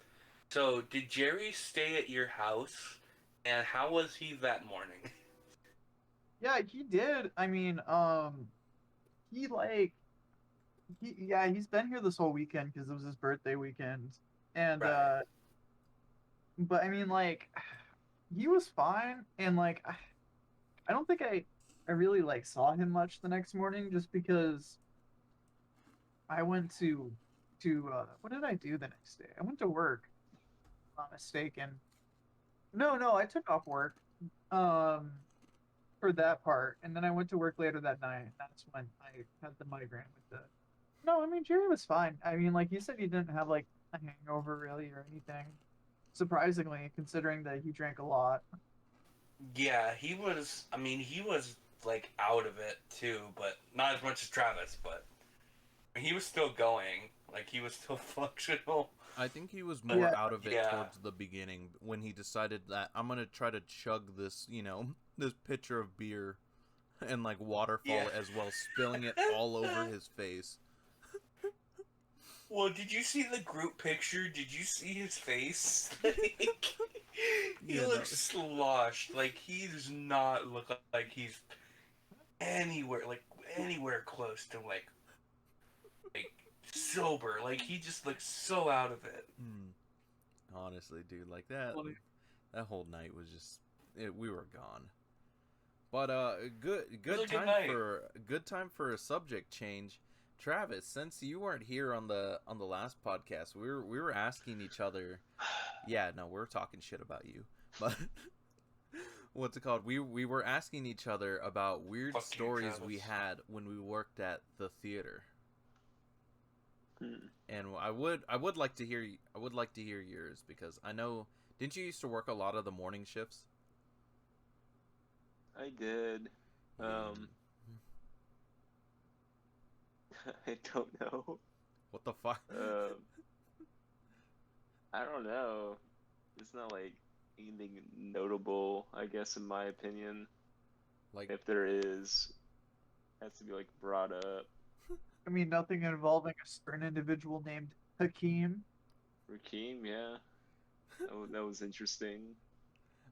[SPEAKER 3] So did Jerry stay at your house, and how was he that morning?
[SPEAKER 2] Yeah, he did. I mean, he like he's been here this whole weekend because it was his birthday weekend, and
[SPEAKER 3] Right.
[SPEAKER 2] but I mean, like, he was fine, and like, I don't think I really like saw him much the next morning just because I went to what did I do the next day? I went to work. If I'm not mistaken. No, I took off work. Um, for that part, and then I went to work later that night. And that's when I had the migraine with the. No, I mean Jerry was fine. I mean, like you said, he didn't have like a hangover really or anything. Surprisingly, considering that he drank a lot.
[SPEAKER 3] Yeah, he was. I mean, he was like out of it too, but not as much as Travis. But he was still going. Like he was still functional.
[SPEAKER 1] I think he was
[SPEAKER 3] But,
[SPEAKER 1] more
[SPEAKER 2] Yeah.
[SPEAKER 1] out of it
[SPEAKER 3] yeah.
[SPEAKER 1] towards the beginning when he decided that I'm gonna try to chug this, this pitcher of beer and like waterfall
[SPEAKER 3] Yeah.
[SPEAKER 1] it as well, spilling it all over his face.
[SPEAKER 3] Well, did you see the group picture? Did you see his face? Like, he
[SPEAKER 1] Yeah,
[SPEAKER 3] looks sloshed. Like he does not look like he's anywhere close to like sober. Like he just looks so out of it.
[SPEAKER 1] Honestly, dude, like that
[SPEAKER 2] Funny.
[SPEAKER 1] that whole night was just we were gone. But good
[SPEAKER 3] was a good
[SPEAKER 1] time
[SPEAKER 3] night.
[SPEAKER 1] good time for a subject change. Travis, since you weren't here on the last podcast, we were asking each other. Yeah, no, we're talking shit about you. But what's it called? We were asking each other about weird
[SPEAKER 3] Fuck you,
[SPEAKER 1] stories we
[SPEAKER 3] Travis.
[SPEAKER 1] had when we worked at the theater.
[SPEAKER 4] Hmm.
[SPEAKER 1] And I would like to hear yours because I know, didn't you used to work a lot of the morning shifts?
[SPEAKER 4] I did. I don't know.
[SPEAKER 1] What the fuck?
[SPEAKER 4] I don't know. It's not like anything notable, I guess, in my opinion.
[SPEAKER 1] Like,
[SPEAKER 4] If there is, it has to be like brought up.
[SPEAKER 2] I mean, nothing involving a certain individual named Hakeem.
[SPEAKER 4] Rakeem, yeah, that was interesting.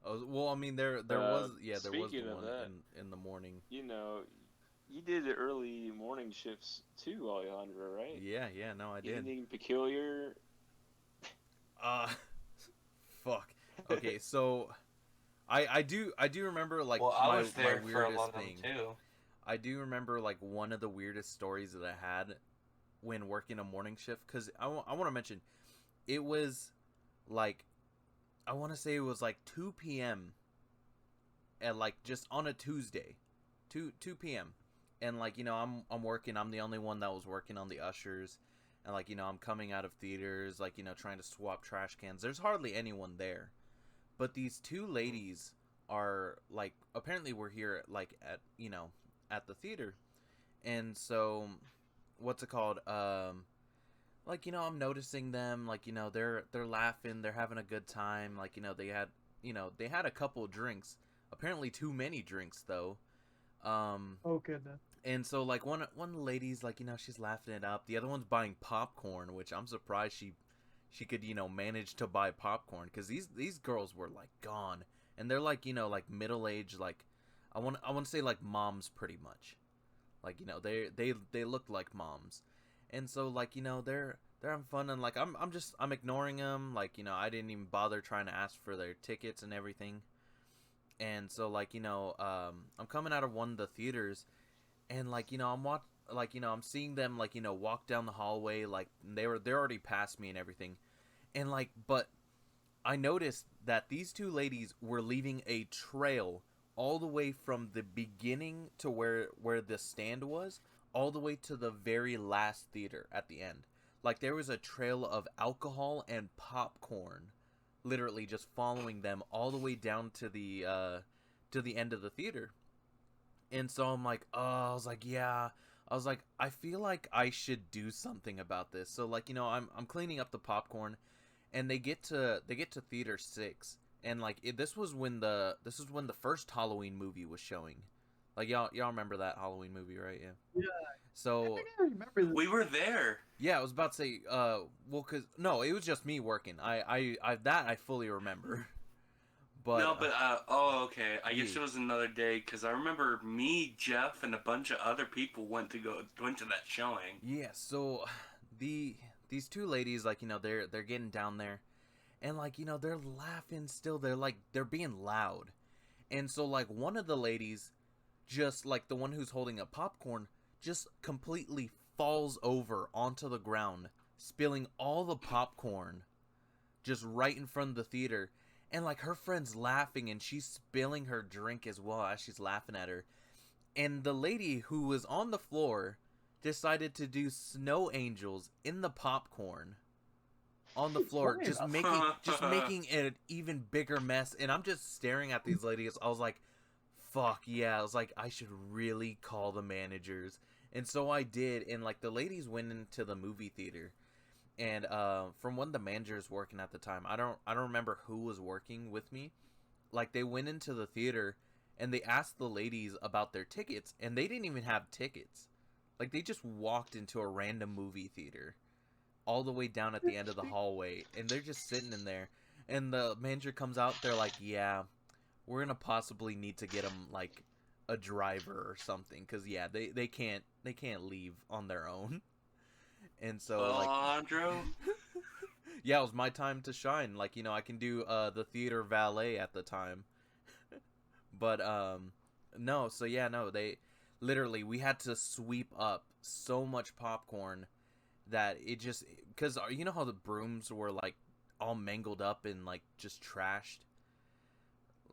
[SPEAKER 1] oh, well, I mean, there was there was
[SPEAKER 4] Speaking
[SPEAKER 1] the
[SPEAKER 4] of
[SPEAKER 1] one
[SPEAKER 4] that,
[SPEAKER 1] in the morning.
[SPEAKER 4] you know, you did the early morning shifts too, Alejandro, right?
[SPEAKER 1] Yeah, no, I did.
[SPEAKER 4] Anything peculiar?
[SPEAKER 1] Fuck. Okay, so I do remember like
[SPEAKER 3] Well, I
[SPEAKER 1] my
[SPEAKER 3] was there
[SPEAKER 1] my
[SPEAKER 3] for a
[SPEAKER 1] weirdest
[SPEAKER 3] lot of them
[SPEAKER 1] thing.
[SPEAKER 3] too.
[SPEAKER 1] I do remember like one of the weirdest stories that I had when working a morning shift because I want to mention it was like I want to say it was like 2 p.m. at like just on a Tuesday, 2 p.m. and like I'm working. I'm the only one that was working on the ushers, and like I'm coming out of theaters like trying to swap trash cans. There's hardly anyone there, but these two ladies are like apparently we're here like at the theater, and so what's it called like I'm noticing them like they're laughing, they're having a good time, like they had a couple drinks, apparently too many drinks though. Um,
[SPEAKER 2] Oh goodness.
[SPEAKER 1] and so like one lady's like, she's laughing it up. The other one's buying popcorn, which I'm surprised she could, manage to buy popcorn, because these girls were like gone, and they're like, like middle aged, like I want to say like moms pretty much, like they looked like moms, and so like they're having fun, and like I'm ignoring them, like I didn't even bother trying to ask for their tickets and everything, and so like I'm coming out of one of the theaters, and like I'm seeing them like walk down the hallway, like they're already past me and everything, and like but I noticed that these two ladies were leaving a trail all the way from the beginning to where the stand was, all the way to the very last theater at the end. Like there was a trail of alcohol and popcorn literally just following them all the way down to the end of the theater. And so I'm like, oh, I was like, yeah. I was like, I feel like I should do something about this. So like, I'm cleaning up the popcorn, and they get to theater 6, and like this was when the first Halloween movie was showing. Like y'all remember that Halloween movie, right? Yeah.
[SPEAKER 2] Yeah. I
[SPEAKER 1] So
[SPEAKER 2] think I remember this.
[SPEAKER 3] We were there.
[SPEAKER 1] yeah, I was about to say, well, cause no, it was just me working. I fully remember. But
[SPEAKER 3] No, but oh, okay. I guess
[SPEAKER 1] yeah.
[SPEAKER 3] it was another day because I remember me, Jeff, and a bunch of other people went to that showing.
[SPEAKER 1] Yeah, so these two ladies, like they're getting down there, and like they're laughing still. They're being loud, and so like one of the ladies, just like the one who's holding a popcorn, just completely falls over onto the ground, spilling all the popcorn just right in front of the theater. And like her friend's laughing, and she's spilling her drink as well as she's laughing at her. And the lady who was on the floor decided to do snow angels in the popcorn on the floor,
[SPEAKER 2] Funny
[SPEAKER 1] just
[SPEAKER 2] enough.
[SPEAKER 1] making an even bigger mess. And I'm just staring at these ladies. I was like, fuck yeah. I was like, I should really call the managers. And so I did. And like the ladies went into the movie theater, and from one of the managers working at the time, I don't remember who was working with me. Like they went into the theater, and they asked the ladies about their tickets, and they didn't even have tickets. Like they just walked into a random movie theater all the way down at the end of the hallway, and they're just sitting in there, and the manager comes out. They're like, yeah, we're gonna possibly need to get them like a driver or something, because yeah, they can't leave on their own. And so like
[SPEAKER 3] Alejandro.
[SPEAKER 1] yeah, it was my time to shine. Like I can do the theater valet at the time. But no, so yeah, no, they literally, we had to sweep up so much popcorn that it just, because you know how the brooms were like all mangled up and like just trashed.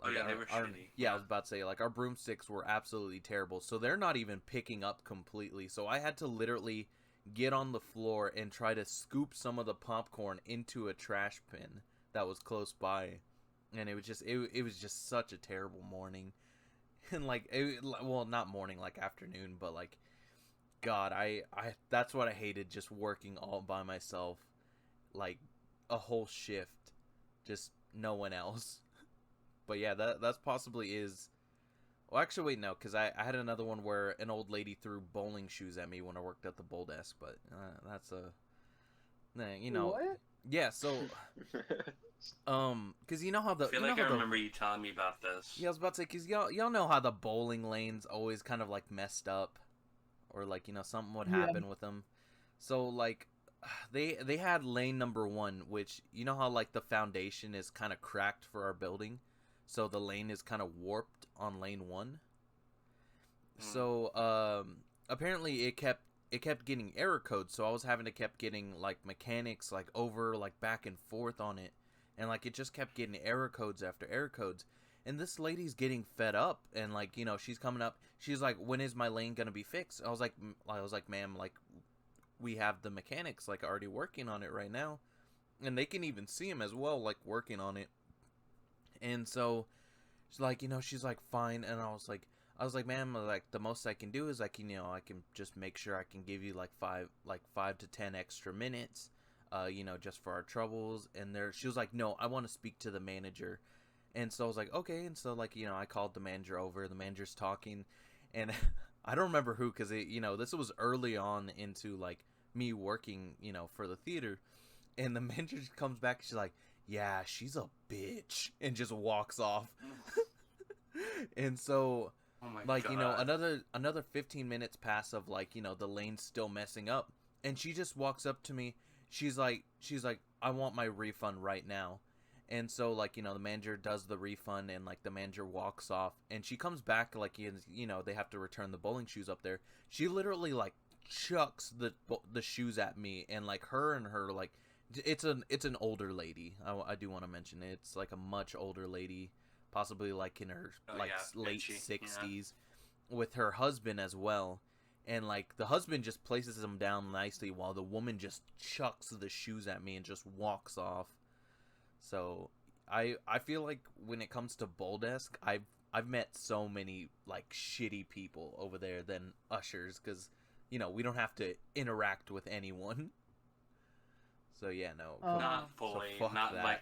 [SPEAKER 3] Oh yeah, they were shitty.
[SPEAKER 1] Yeah, I was about to say, like, our broomsticks were absolutely terrible, so they're not even picking up completely. So I had to literally get on the floor and try to scoop some of the popcorn into a trash bin that was close by, and it was just such a terrible morning. And like well, not morning, like afternoon, but like, God, I that's what I hated, just working all by myself, like a whole shift, just no one else. But yeah, that's possibly is. Well, actually, wait, no, because I had another one where an old lady threw bowling shoes at me when I worked at the bowl desk, but that's a,
[SPEAKER 2] What?
[SPEAKER 1] yeah. So, because you know how the,
[SPEAKER 3] I feel
[SPEAKER 1] you know
[SPEAKER 3] like I
[SPEAKER 1] how the,
[SPEAKER 3] remember you telling me about this.
[SPEAKER 1] yeah, I was about to say, because y'all know how the bowling lanes always kind of like messed up, or like something would happen with them. So like, they had lane number 1, which you know how like the foundation is kind of cracked for our building. So the lane is kind of warped on lane 1. So apparently it kept getting error codes. So I was having to kept getting like mechanics like over like back and forth on it, and like it just kept getting error codes after error codes. And this lady's getting fed up, and like she's coming up. She's like, "When is my lane gonna be fixed?" I was like, "Ma'am, like we have the mechanics like already working on it right now, and they can even see him as well, like working on it." And so she's like, she's like, fine. And I was like, ma'am, like the most I can do is I can just make sure I can give you like 5 to 10 extra minutes, just for our troubles. And she was like, no, I want to speak to the manager. And so I was like, okay. And so, like, I called the manager over. The manager's talking. And I don't remember who, because, this was early on into, like, me working, for the theater. And the manager just comes back. She's like, yeah, she's a bitch. And just walks off. And so,
[SPEAKER 3] Oh my
[SPEAKER 1] like,
[SPEAKER 3] god.
[SPEAKER 1] another 15 minutes pass of, like, the lane's still messing up. And she just walks up to me. She's like, I want my refund right now. And so, like, the manager does the refund, and, like, the manager walks off, and she comes back, like, they have to return the bowling shoes up there. She literally, like, chucks the shoes at me, and, like, her, like, it's an older lady. I do want to mention it. It's, like, a much older lady, possibly, like, in her, like, late
[SPEAKER 3] bitchy,
[SPEAKER 1] 60s, with her husband as well. And, like, the husband just places them down nicely while the woman just chucks the shoes at me and just walks off. So I feel like when it comes to Bowl Desk, I've met so many, like, shitty people over there than ushers, because we don't have to interact with anyone. So yeah, no,
[SPEAKER 3] Not fully,
[SPEAKER 1] so fuck
[SPEAKER 3] not
[SPEAKER 1] that.
[SPEAKER 3] like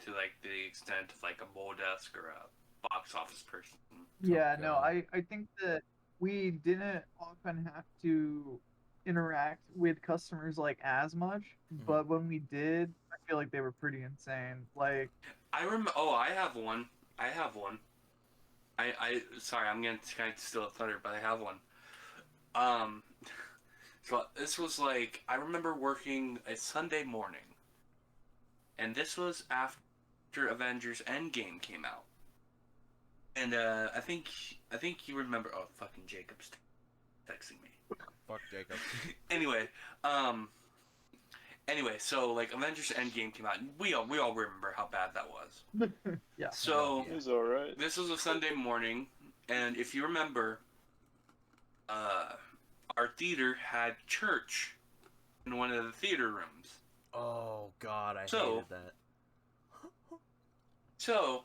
[SPEAKER 3] to like the extent of like a bowl desk or a box office person.
[SPEAKER 2] Yeah, no,
[SPEAKER 1] God.
[SPEAKER 2] I think that we didn't often have to interact with customers like as much, but when we did, I feel like they were pretty insane. Like,
[SPEAKER 3] I remember. Oh, I have one. I have one. I sorry, I'm gonna kind of steal a thunder, but I have one. Um, so this was like I remember working a Sunday morning, and this was after Avengers Endgame came out, and I think you remember. Oh, fucking Jacob's texting me.
[SPEAKER 1] Fuck Jacob.
[SPEAKER 3] Anyway, so like Avengers Endgame came out, and we all remember how bad that was.
[SPEAKER 2] yeah.
[SPEAKER 3] So
[SPEAKER 4] It was alright.
[SPEAKER 3] this was a Sunday morning, and if you remember, our theater had church in one of the theater rooms.
[SPEAKER 1] Oh God, I
[SPEAKER 3] So-
[SPEAKER 1] hated that.
[SPEAKER 3] So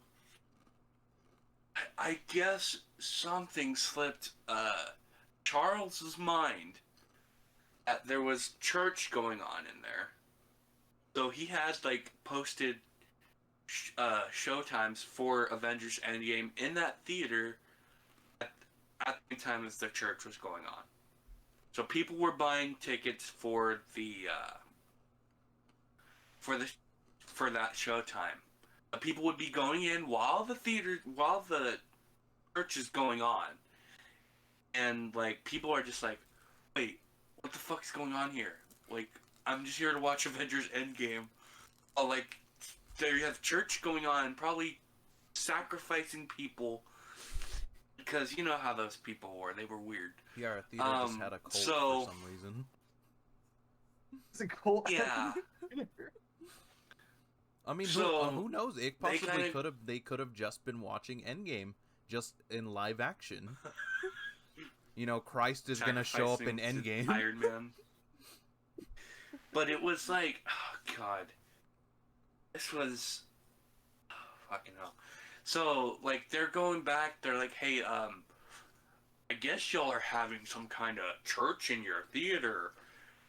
[SPEAKER 3] I guess something slipped Charles's mind that there was church going on in there. So he had like posted showtimes for Avengers Endgame in that theater at the time as the church was going on. So people were buying tickets for for that showtime. People would be going in while the church is going on, and like people are just like, wait, what the fuck's going on here? Like, I'm just here to watch Avengers Endgame. Oh, like, there you have church going on, probably sacrificing people, because you know how those people were. They were weird.
[SPEAKER 1] Yeah, our theater just had a cult
[SPEAKER 3] so-
[SPEAKER 1] for some reason.
[SPEAKER 2] It's a cult.
[SPEAKER 3] Yeah.
[SPEAKER 1] I mean,
[SPEAKER 3] So,
[SPEAKER 1] who knows? It
[SPEAKER 3] they
[SPEAKER 1] possibly
[SPEAKER 3] kinda-
[SPEAKER 1] they could have just been watching Endgame, just in live action. Christ is gonna show up in
[SPEAKER 3] Sacrificing to
[SPEAKER 1] Endgame.
[SPEAKER 3] Iron Man. But it was like, oh god, this was fucking hell. So like they're going back. They're like, hey, I guess y'all are having some kind of church in your theater,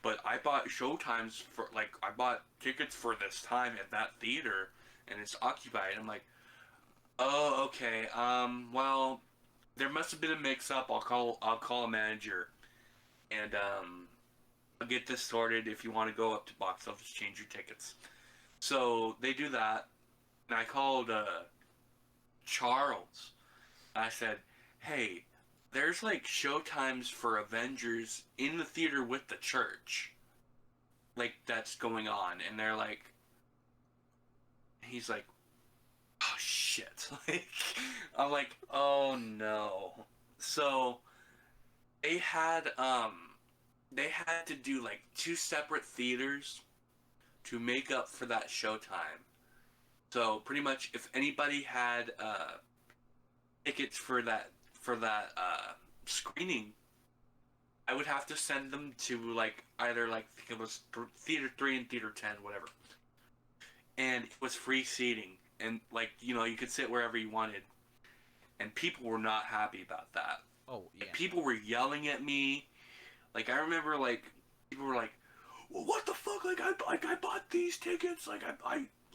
[SPEAKER 3] but I bought showtimes for I bought tickets for this time at that theater, and it's occupied. I'm like, oh, okay. Well, there must have been a mix-up. I'll call a manager, and I'll get this sorted. If you want to go up to box office, change your tickets. So they do that, and I called Charles. I said, hey, there's like showtimes for Avengers in the theater with the church, like that's going on, and they're like, he's like, oh shit. Like, I'm like, oh no. So they had to do like 2 separate theaters to make up for that showtime. So pretty much if anybody had tickets for that screening, I would have to send them to like either like I think it was theater 3 and theater 10, whatever. And it was free seating, and like you could sit wherever you wanted, and people were not happy about that.
[SPEAKER 1] Oh yeah.
[SPEAKER 3] Like, people were yelling at me. Like I remember, like people were like, "Well, what the fuck? Like I bought these tickets. Like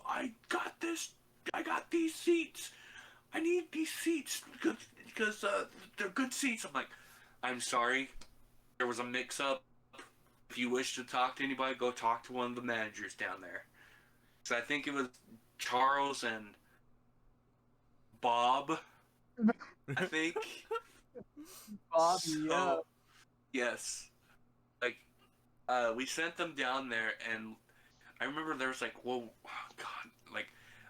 [SPEAKER 3] I got this I got these seats. I need these seats because they're good seats. I'm like, I'm sorry. There was a mix-up. If you wish to talk to anybody, go talk to one of the managers down there. So I think it was Charles and Bob. I think.
[SPEAKER 2] Bobby, yeah.
[SPEAKER 3] Yes. Like, we sent them down there, and I remember there was like, whoa, oh God, like,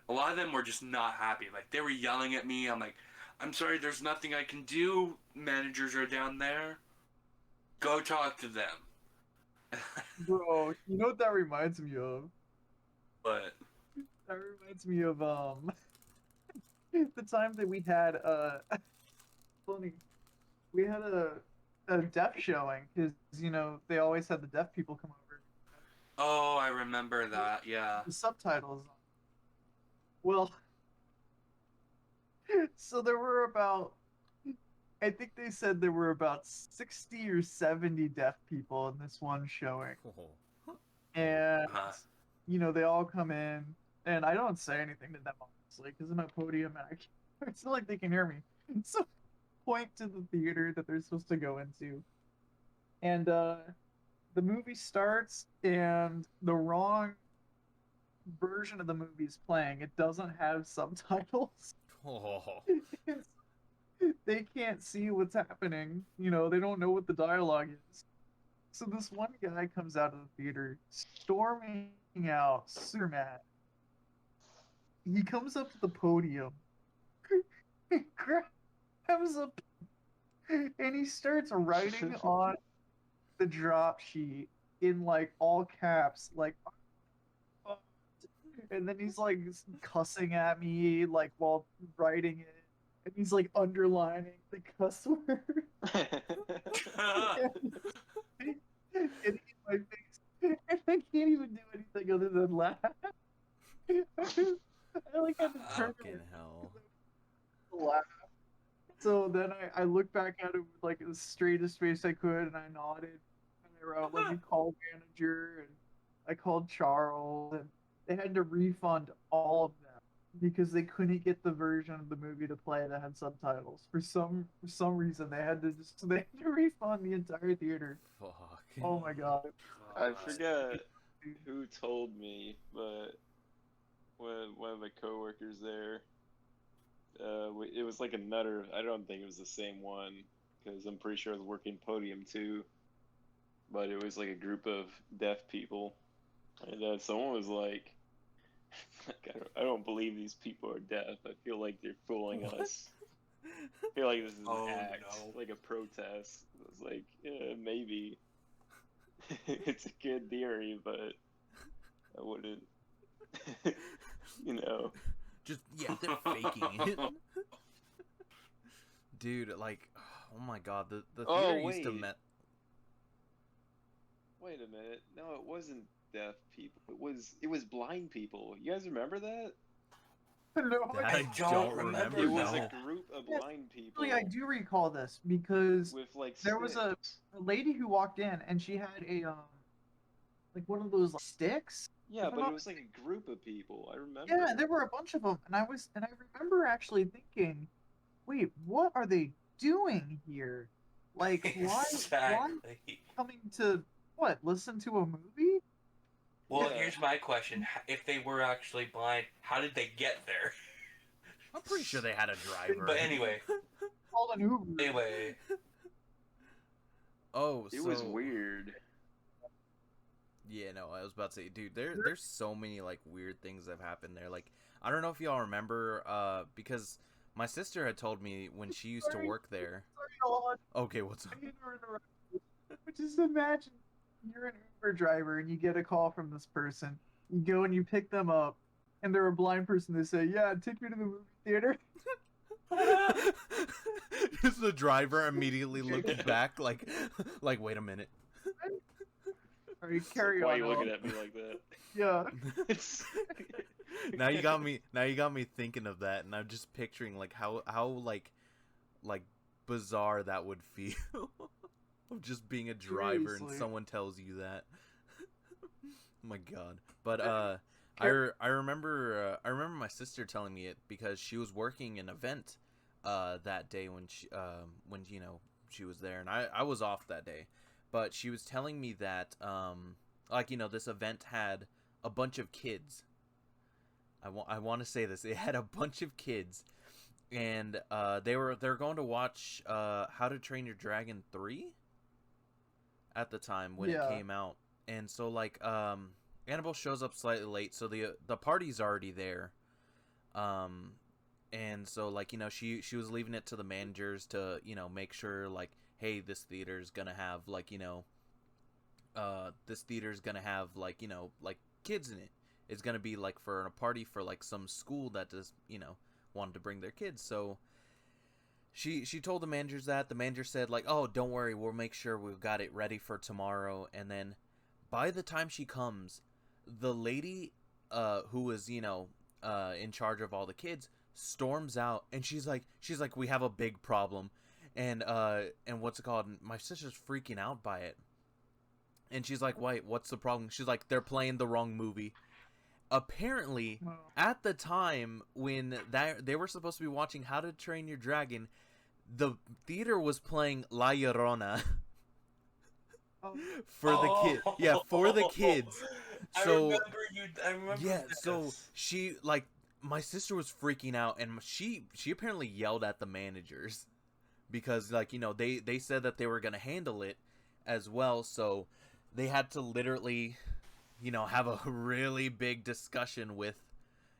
[SPEAKER 3] a lot of them were just not happy. Like, they were yelling at me. I'm like, I'm sorry, there's nothing I can do. Managers are down there. Go talk to them.
[SPEAKER 2] Bro, you know what that reminds me of?
[SPEAKER 3] But
[SPEAKER 2] That reminds me of the time that we had funny. We had a deaf showing because they always had the deaf people come over.
[SPEAKER 3] oh, I remember that. Yeah.
[SPEAKER 2] The subtitles. Well, so there were about, I think they said there were about 60 or 70 deaf people in this one showing.
[SPEAKER 1] Oh.
[SPEAKER 2] And,
[SPEAKER 3] Uh,
[SPEAKER 2] they all come in, and I don't say anything to them, honestly, because I'm at podium and it's not like they can hear me. So, point to the theater that they're supposed to go into. And, the movie starts, and the wrong version of the movie is playing. It doesn't have subtitles.
[SPEAKER 1] Oh.
[SPEAKER 2] They can't see what's happening. They don't know what the dialogue is. So this one guy comes out of the theater, storming out, super mad. He comes up to the podium, grabs up, and he starts writing on the drop sheet in like all caps, like, and then he's like cussing at me like while writing it, and he's like underlining the cuss word in my face, and I can't even do anything other than laugh. I like had to turn
[SPEAKER 1] Fucking hell.
[SPEAKER 2] to laugh. So then I looked back at him with like the straightest face I could, and I nodded, and I wrote, "Let me call manager," and I called Charles, and they had to refund all of them because they couldn't get the version of the movie to play that had subtitles. For some reason, they had to refund the entire theater.
[SPEAKER 1] Fuck.
[SPEAKER 2] Oh my god!
[SPEAKER 4] I forgot who told me, but one of the coworkers there, it was like another. I don't think it was the same one because I'm pretty sure I was working podium too. But it was like a group of deaf people, and someone was like, I don't believe these people are deaf. I feel like they're fooling us. I feel like this is an act, like a protest. I was like, yeah, maybe. It's a good theory, but I wouldn't,
[SPEAKER 1] Just, yeah, they're faking it. Dude, like, oh my god, the theater used to met.
[SPEAKER 4] Wait a minute. No, it wasn't deaf people. It was blind people. You guys remember that?
[SPEAKER 2] No,
[SPEAKER 1] I don't remember.
[SPEAKER 4] It was
[SPEAKER 1] no.
[SPEAKER 4] a group of blind people.
[SPEAKER 2] Actually, I do recall this because
[SPEAKER 4] with like
[SPEAKER 2] there was a lady who walked in and she had a like one of those like, sticks.
[SPEAKER 4] Yeah, but it was like a group of people. I remember.
[SPEAKER 2] Yeah, there were a bunch of them, and I remember actually thinking, wait, what are they doing here? Like, why coming to what? Listen to a movie?
[SPEAKER 3] Well, here's my question: if they were actually blind, how did they get there?
[SPEAKER 1] I'm pretty sure they had a driver.
[SPEAKER 3] But anyway,
[SPEAKER 2] called an Uber.
[SPEAKER 3] Anyway.
[SPEAKER 1] Oh,
[SPEAKER 4] it was weird.
[SPEAKER 1] Yeah, no, I was about to say, dude, there's so many like weird things that have happened there. Like, I don't know if y'all remember, because my sister had told me when she used to work there. Okay, what's up?
[SPEAKER 2] Just imagine you're an Uber driver and you get a call from this person. You go and you pick them up, and they're a blind person. They say, "Yeah, take me to the movie theater."
[SPEAKER 1] Just the driver immediately looks back, like, wait a minute.
[SPEAKER 2] Alright, carry
[SPEAKER 4] Why
[SPEAKER 2] on.
[SPEAKER 4] are you looking at me like that?
[SPEAKER 2] Yeah.
[SPEAKER 1] Now you got me thinking of that, and I'm just picturing like how like bizarre that would feel of just being a driver. Seriously. And someone tells you that. Oh my god. But I remember my sister telling me it because she was working an event that day when she was there, and I was off that day, but she was telling me that this event had a bunch of kids. I want to say this. It had a bunch of kids, and they're going to watch How to Train Your Dragon 3 at the time when it came out. And so Annabelle shows up slightly late, so the party's already there. And so she was leaving it to the managers to, make sure hey, this theater's going to have kids in it. It's going to be for a party for some school that does, wanted to bring their kids. So she told the managers that. The manager said oh, don't worry, we'll make sure we've got it ready for tomorrow. And then by the time she comes, the lady who was in charge of all the kids storms out, and she's like we have a big problem. And what's it called, my sister's freaking out by it, and she's like, wait, what's the problem? She's like, they're playing the wrong movie. Apparently, at the time when they were supposed to be watching How to Train Your Dragon, the theater was playing La Llorona for the kids. Yeah, for the kids. So
[SPEAKER 3] I remember
[SPEAKER 1] yeah,
[SPEAKER 3] this.
[SPEAKER 1] so she my sister was freaking out, and she apparently yelled at the managers because they said that they were gonna handle it as well, so they had to literally have a really big discussion with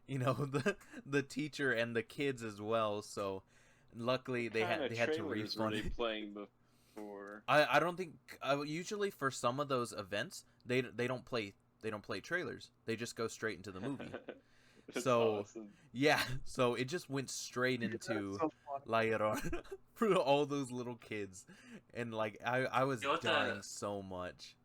[SPEAKER 1] the teacher and the kids as well. So luckily they had to refund it.
[SPEAKER 4] Playing before?
[SPEAKER 1] I don't think usually for some of those events they don't play trailers. They just go straight into the movie. So
[SPEAKER 4] awesome.
[SPEAKER 1] Yeah, so it just went straight into
[SPEAKER 2] so
[SPEAKER 1] La Llorona for all those little kids, and I was dying so much.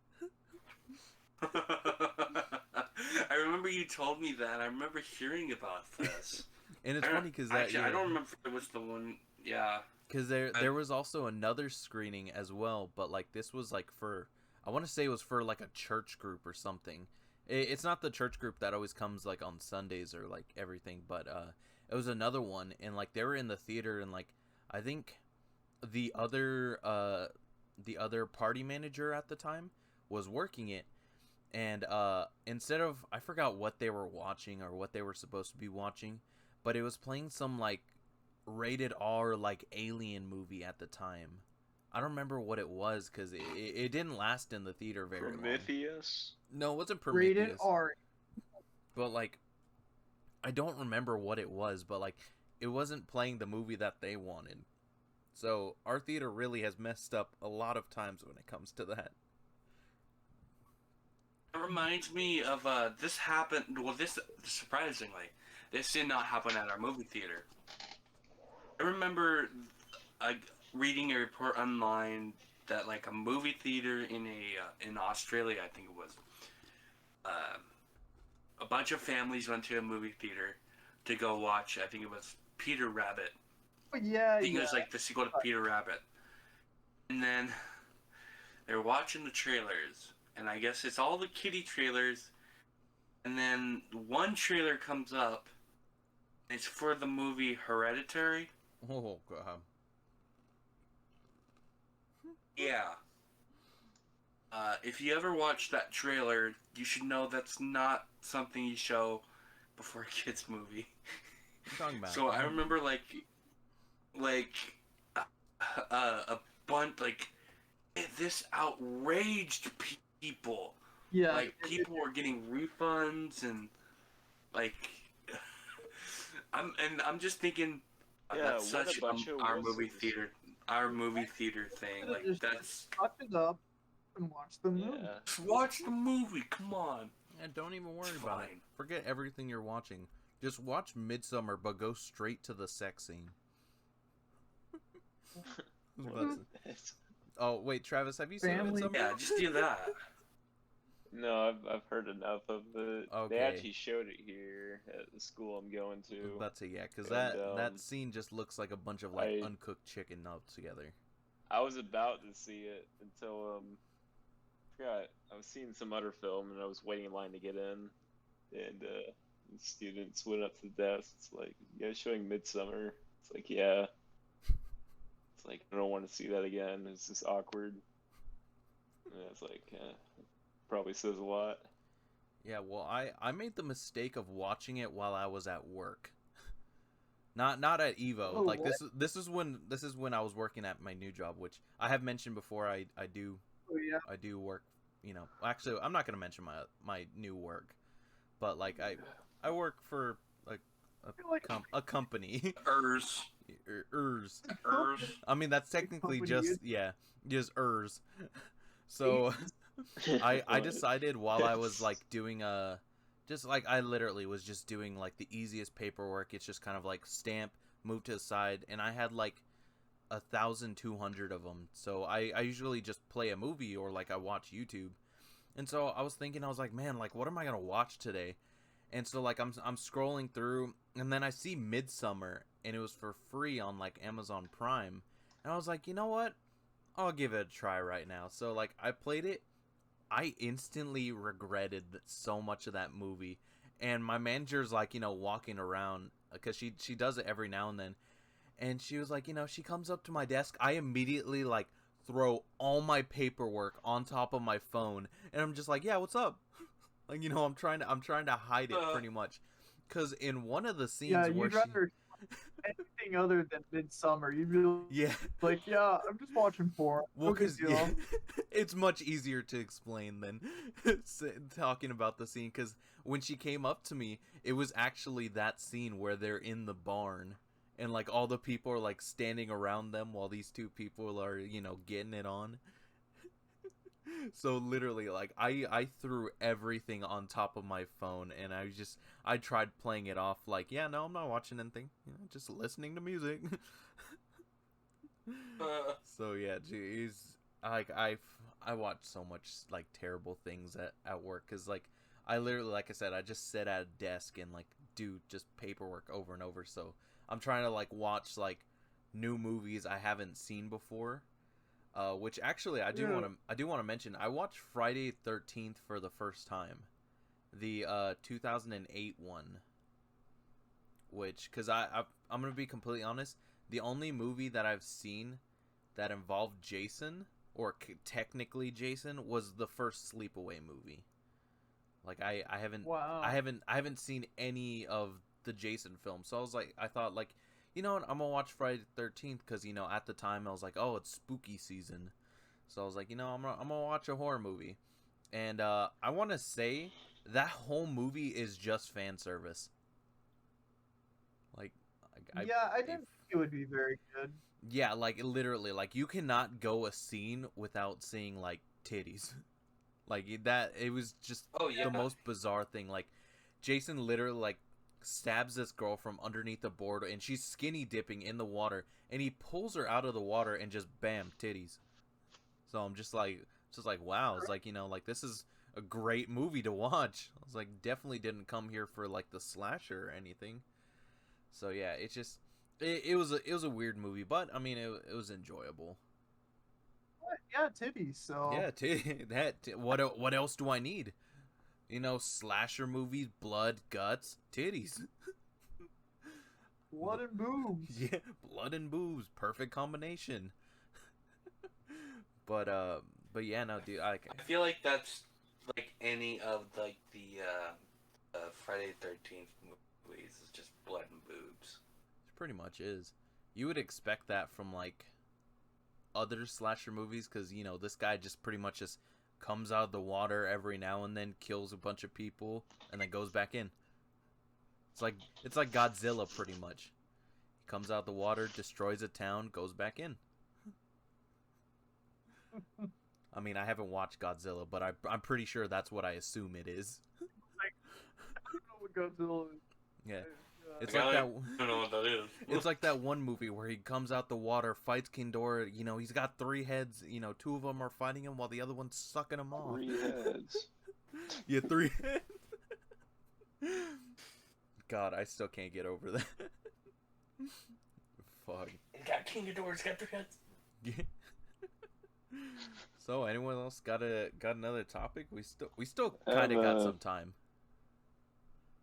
[SPEAKER 3] I remember you told me that. I remember hearing about this.
[SPEAKER 1] And it's funny because
[SPEAKER 3] I don't remember if it was the one. Yeah.
[SPEAKER 1] Because there was also another screening as well, but this was for, I want to say it was for a church group or something. It's not the church group that always comes on Sundays or everything, but it was another one, and they were in the theater, and I think the other party manager at the time was working it. And instead of, I forgot what they were watching or what they were supposed to be watching, but it was playing some rated R alien movie at the time. I don't remember what it was because it didn't last in the theater very long.
[SPEAKER 4] Prometheus?
[SPEAKER 1] No, it wasn't Prometheus.
[SPEAKER 2] Rated R.
[SPEAKER 1] But I don't remember what it was, but it wasn't playing the movie that they wanted. So our theater really has messed up a lot of times when it comes to that.
[SPEAKER 3] It reminds me of this happened. Well, this surprisingly, this did not happen at our movie theater. I remember reading a report online that a movie theater in Australia, I think it was, a bunch of families went to a movie theater to go watch. I think it was Peter Rabbit.
[SPEAKER 2] Yeah,
[SPEAKER 3] I think it was the sequel to Peter Rabbit. And then they're watching the trailers. And I guess it's all the kiddie trailers. And then one trailer comes up. And it's for the movie Hereditary.
[SPEAKER 1] Oh, God.
[SPEAKER 3] Yeah. If you ever watch that trailer, you should know that's not something you show before a kid's movie.
[SPEAKER 1] What are you talking about?
[SPEAKER 3] So I remember a bunch this outraged people.
[SPEAKER 2] Yeah.
[SPEAKER 3] People were getting refunds and I'm just thinking that's such our movie theater thing.
[SPEAKER 2] Just
[SPEAKER 3] That's
[SPEAKER 2] touch it up and watch the movie.
[SPEAKER 4] Yeah.
[SPEAKER 3] just watch the movie. Come on.
[SPEAKER 1] And don't even worry
[SPEAKER 3] It's
[SPEAKER 1] about it.
[SPEAKER 3] fine.
[SPEAKER 1] Forget everything you're watching. Just watch Midsummer, but go straight to the sex scene. Oh, wait, Travis, have you seen
[SPEAKER 2] Family.
[SPEAKER 1] Midsummer?
[SPEAKER 3] Yeah, just do that.
[SPEAKER 4] No, I've heard enough of it.
[SPEAKER 1] Okay.
[SPEAKER 4] They actually showed it here at the school I'm going to.
[SPEAKER 1] That's it, yeah, because
[SPEAKER 4] And,
[SPEAKER 1] that scene just looks like a bunch of uncooked chicken all together.
[SPEAKER 4] I was about to see it until I forgot I was seeing some other film and I was waiting in line to get in. and the students went up to the desk. It's like, you guys showing Midsummer? It's like, yeah. It's like, I don't want to see that again. It's just awkward. And it's like, probably says a lot.
[SPEAKER 1] Yeah, well, I made the mistake of watching it while I was at work. Not at Evo.
[SPEAKER 2] Oh,
[SPEAKER 1] Like
[SPEAKER 2] what?
[SPEAKER 1] this is when I was working at my new job, which I have mentioned before. I do
[SPEAKER 2] Oh yeah.
[SPEAKER 1] I do work. Actually, I'm not gonna mention my new work, but like I work for like a company.
[SPEAKER 3] Ers.
[SPEAKER 1] Ers.
[SPEAKER 3] Ers.
[SPEAKER 1] I mean, that's technically
[SPEAKER 2] Company.
[SPEAKER 1] just Ers. So I
[SPEAKER 4] What?
[SPEAKER 1] decided while I was
[SPEAKER 4] Yes.
[SPEAKER 1] like doing just like I literally was just doing like the easiest paperwork. It's just kind of like stamp, move to the side, and I had like 1,200 of them. So I usually just play a movie or like I watch YouTube. And so I was thinking, I was like, man, like what am I gonna watch today? And so like I'm scrolling through, and then I see Midsummer, and it was for free on like Amazon Prime, and I was like, you know what? I'll give it a try right now. So like I played it. I instantly regretted so much of that movie, and my manager's like, walking around because she does it every now and then, and she was like, she comes up to my desk. I immediately like throw all my paperwork on top of my phone, and I'm just like, yeah, what's up? Like, I'm trying to hide it pretty much, because in one of the scenes
[SPEAKER 2] Yeah,
[SPEAKER 1] where
[SPEAKER 2] you'd rather anything other than Midsummer. You'd be
[SPEAKER 1] yeah,
[SPEAKER 2] like, yeah, I'm just watching porn.
[SPEAKER 1] well,
[SPEAKER 2] No big
[SPEAKER 1] because
[SPEAKER 2] deal.
[SPEAKER 1] it's much easier to explain than talking about the scene. Because when she came up to me, it was actually that scene where they're in the barn, and like all the people are like standing around them while these two people are getting it on. So literally, like I threw everything on top of my phone, and I tried playing it off like, yeah, no, I'm not watching anything, just listening to music. So yeah, geez, like I watch so much like terrible things at work, because like I literally, like I said, I just sit at a desk and like do just paperwork over and over. So I'm trying to like watch like new movies I haven't seen before. Which actually I do
[SPEAKER 2] Yeah.
[SPEAKER 1] want to mention. I watched Friday 13th for the first time, the 2008 one. Which, because I'm gonna be completely honest, the only movie that I've seen that involved Jason, or technically Jason, was the first Sleepaway movie. Like I haven't
[SPEAKER 2] Wow.
[SPEAKER 1] I haven't seen any of the Jason films. So I thought like, you know what, I'm gonna watch Friday the 13th, because at the time I was like, oh, it's spooky season. So I was like, I'm gonna watch a horror movie. And I want to say that whole movie is just fan service. Like
[SPEAKER 2] Yeah, I didn't think it would be very good.
[SPEAKER 1] yeah, like literally, like you cannot go a scene without seeing like titties. Like it was just
[SPEAKER 3] Oh yeah.
[SPEAKER 1] the most bizarre thing. Like Jason literally like stabs this girl from underneath the board, and she's skinny dipping in the water, and he pulls her out of the water and just bam, titties. So I'm just like wow. It's like, like this is a great movie to watch. I was like, definitely didn't come here for like the slasher or anything. So yeah, it's just it was a weird movie, but I mean it was enjoyable.
[SPEAKER 2] But, yeah, titties. So
[SPEAKER 1] Yeah, what else do I need? Slasher movies, blood, guts, titties.
[SPEAKER 2] blood and boobs.
[SPEAKER 1] Yeah, blood and boobs, perfect combination. But yeah, no, dude,
[SPEAKER 3] I feel like that's like any of like the Friday the 13th movies is just blood and boobs.
[SPEAKER 1] it pretty much is. You would expect that from like other slasher movies, because this guy just pretty much just comes out of the water every now and then, kills a bunch of people, and then goes back in. It's like Godzilla pretty much. He comes out of the water, destroys a town, goes back in. I mean, I haven't watched Godzilla, but I'm pretty sure that's what I assume it is.
[SPEAKER 2] I don't know what Godzilla is.
[SPEAKER 1] Yeah. It's
[SPEAKER 3] Like,
[SPEAKER 1] like
[SPEAKER 3] I
[SPEAKER 1] that.
[SPEAKER 3] don't know what that is.
[SPEAKER 1] It's like that one movie where he comes out the water, fights Kindora. He's got 3 heads. 2 of them are fighting him while the other one's sucking him off.
[SPEAKER 4] 3 heads.
[SPEAKER 1] Yeah, 3 heads. God, I still can't get over that. Fuck.
[SPEAKER 3] It's got King Ghidorah's got 3 heads.
[SPEAKER 1] Yeah. So, anyone else got another topic? We still kind of got some time.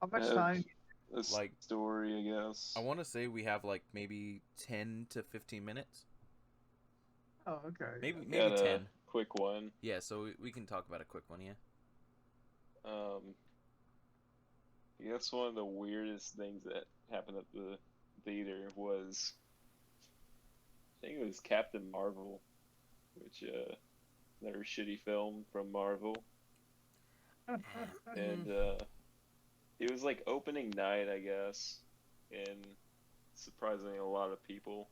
[SPEAKER 2] How much
[SPEAKER 4] Uh,
[SPEAKER 2] time?
[SPEAKER 4] A
[SPEAKER 1] Like-
[SPEAKER 4] story, I guess.
[SPEAKER 1] I want to say we have like maybe 10 to 15 minutes.
[SPEAKER 2] Oh, okay.
[SPEAKER 1] Maybe
[SPEAKER 4] Got
[SPEAKER 1] maybe
[SPEAKER 4] a
[SPEAKER 1] 10.
[SPEAKER 4] quick one.
[SPEAKER 1] Yeah, so we can talk about a quick one, yeah.
[SPEAKER 4] I guess one of the weirdest things that happened at the theater was, I think it was Captain Marvel, which another shitty film from Marvel, and it was like opening night, I guess, and surprisingly a lot of people.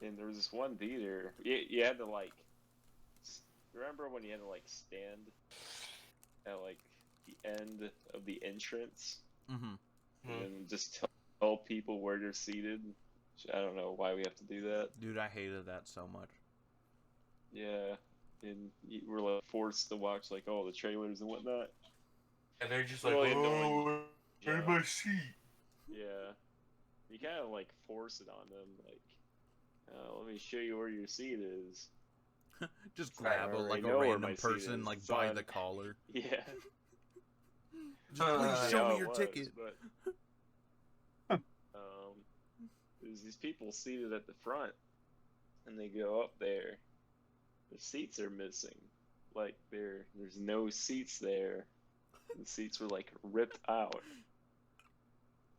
[SPEAKER 4] And there was this one theater. You had to like, remember when you had to like stand at like the end of the entrance
[SPEAKER 1] Mm-hmm.
[SPEAKER 4] and then just tell people where they're seated? Which I don't know why we have to do that.
[SPEAKER 1] Dude, I hated that so much.
[SPEAKER 4] Yeah, and we're like forced to watch like all the trailers and whatnot.
[SPEAKER 3] And they're just like,
[SPEAKER 4] Really
[SPEAKER 3] oh,
[SPEAKER 4] annoying.
[SPEAKER 3] where's my seat?
[SPEAKER 4] Yeah, you kind of like force it on them, like, let me show you where your seat is.
[SPEAKER 1] Just
[SPEAKER 4] Like,
[SPEAKER 1] grab
[SPEAKER 4] I
[SPEAKER 1] a, like
[SPEAKER 4] already
[SPEAKER 1] a
[SPEAKER 4] know where
[SPEAKER 1] random
[SPEAKER 4] my seat
[SPEAKER 1] person
[SPEAKER 4] is.
[SPEAKER 1] like
[SPEAKER 4] It's
[SPEAKER 1] by
[SPEAKER 4] on-
[SPEAKER 1] the collar.
[SPEAKER 4] Yeah.
[SPEAKER 1] Just please show
[SPEAKER 4] how
[SPEAKER 1] me
[SPEAKER 4] it
[SPEAKER 1] your
[SPEAKER 4] was,
[SPEAKER 1] ticket.
[SPEAKER 4] But, there's these people seated at the front, and they go up there. The seats are missing. Like there's no seats there. The seats were like ripped out.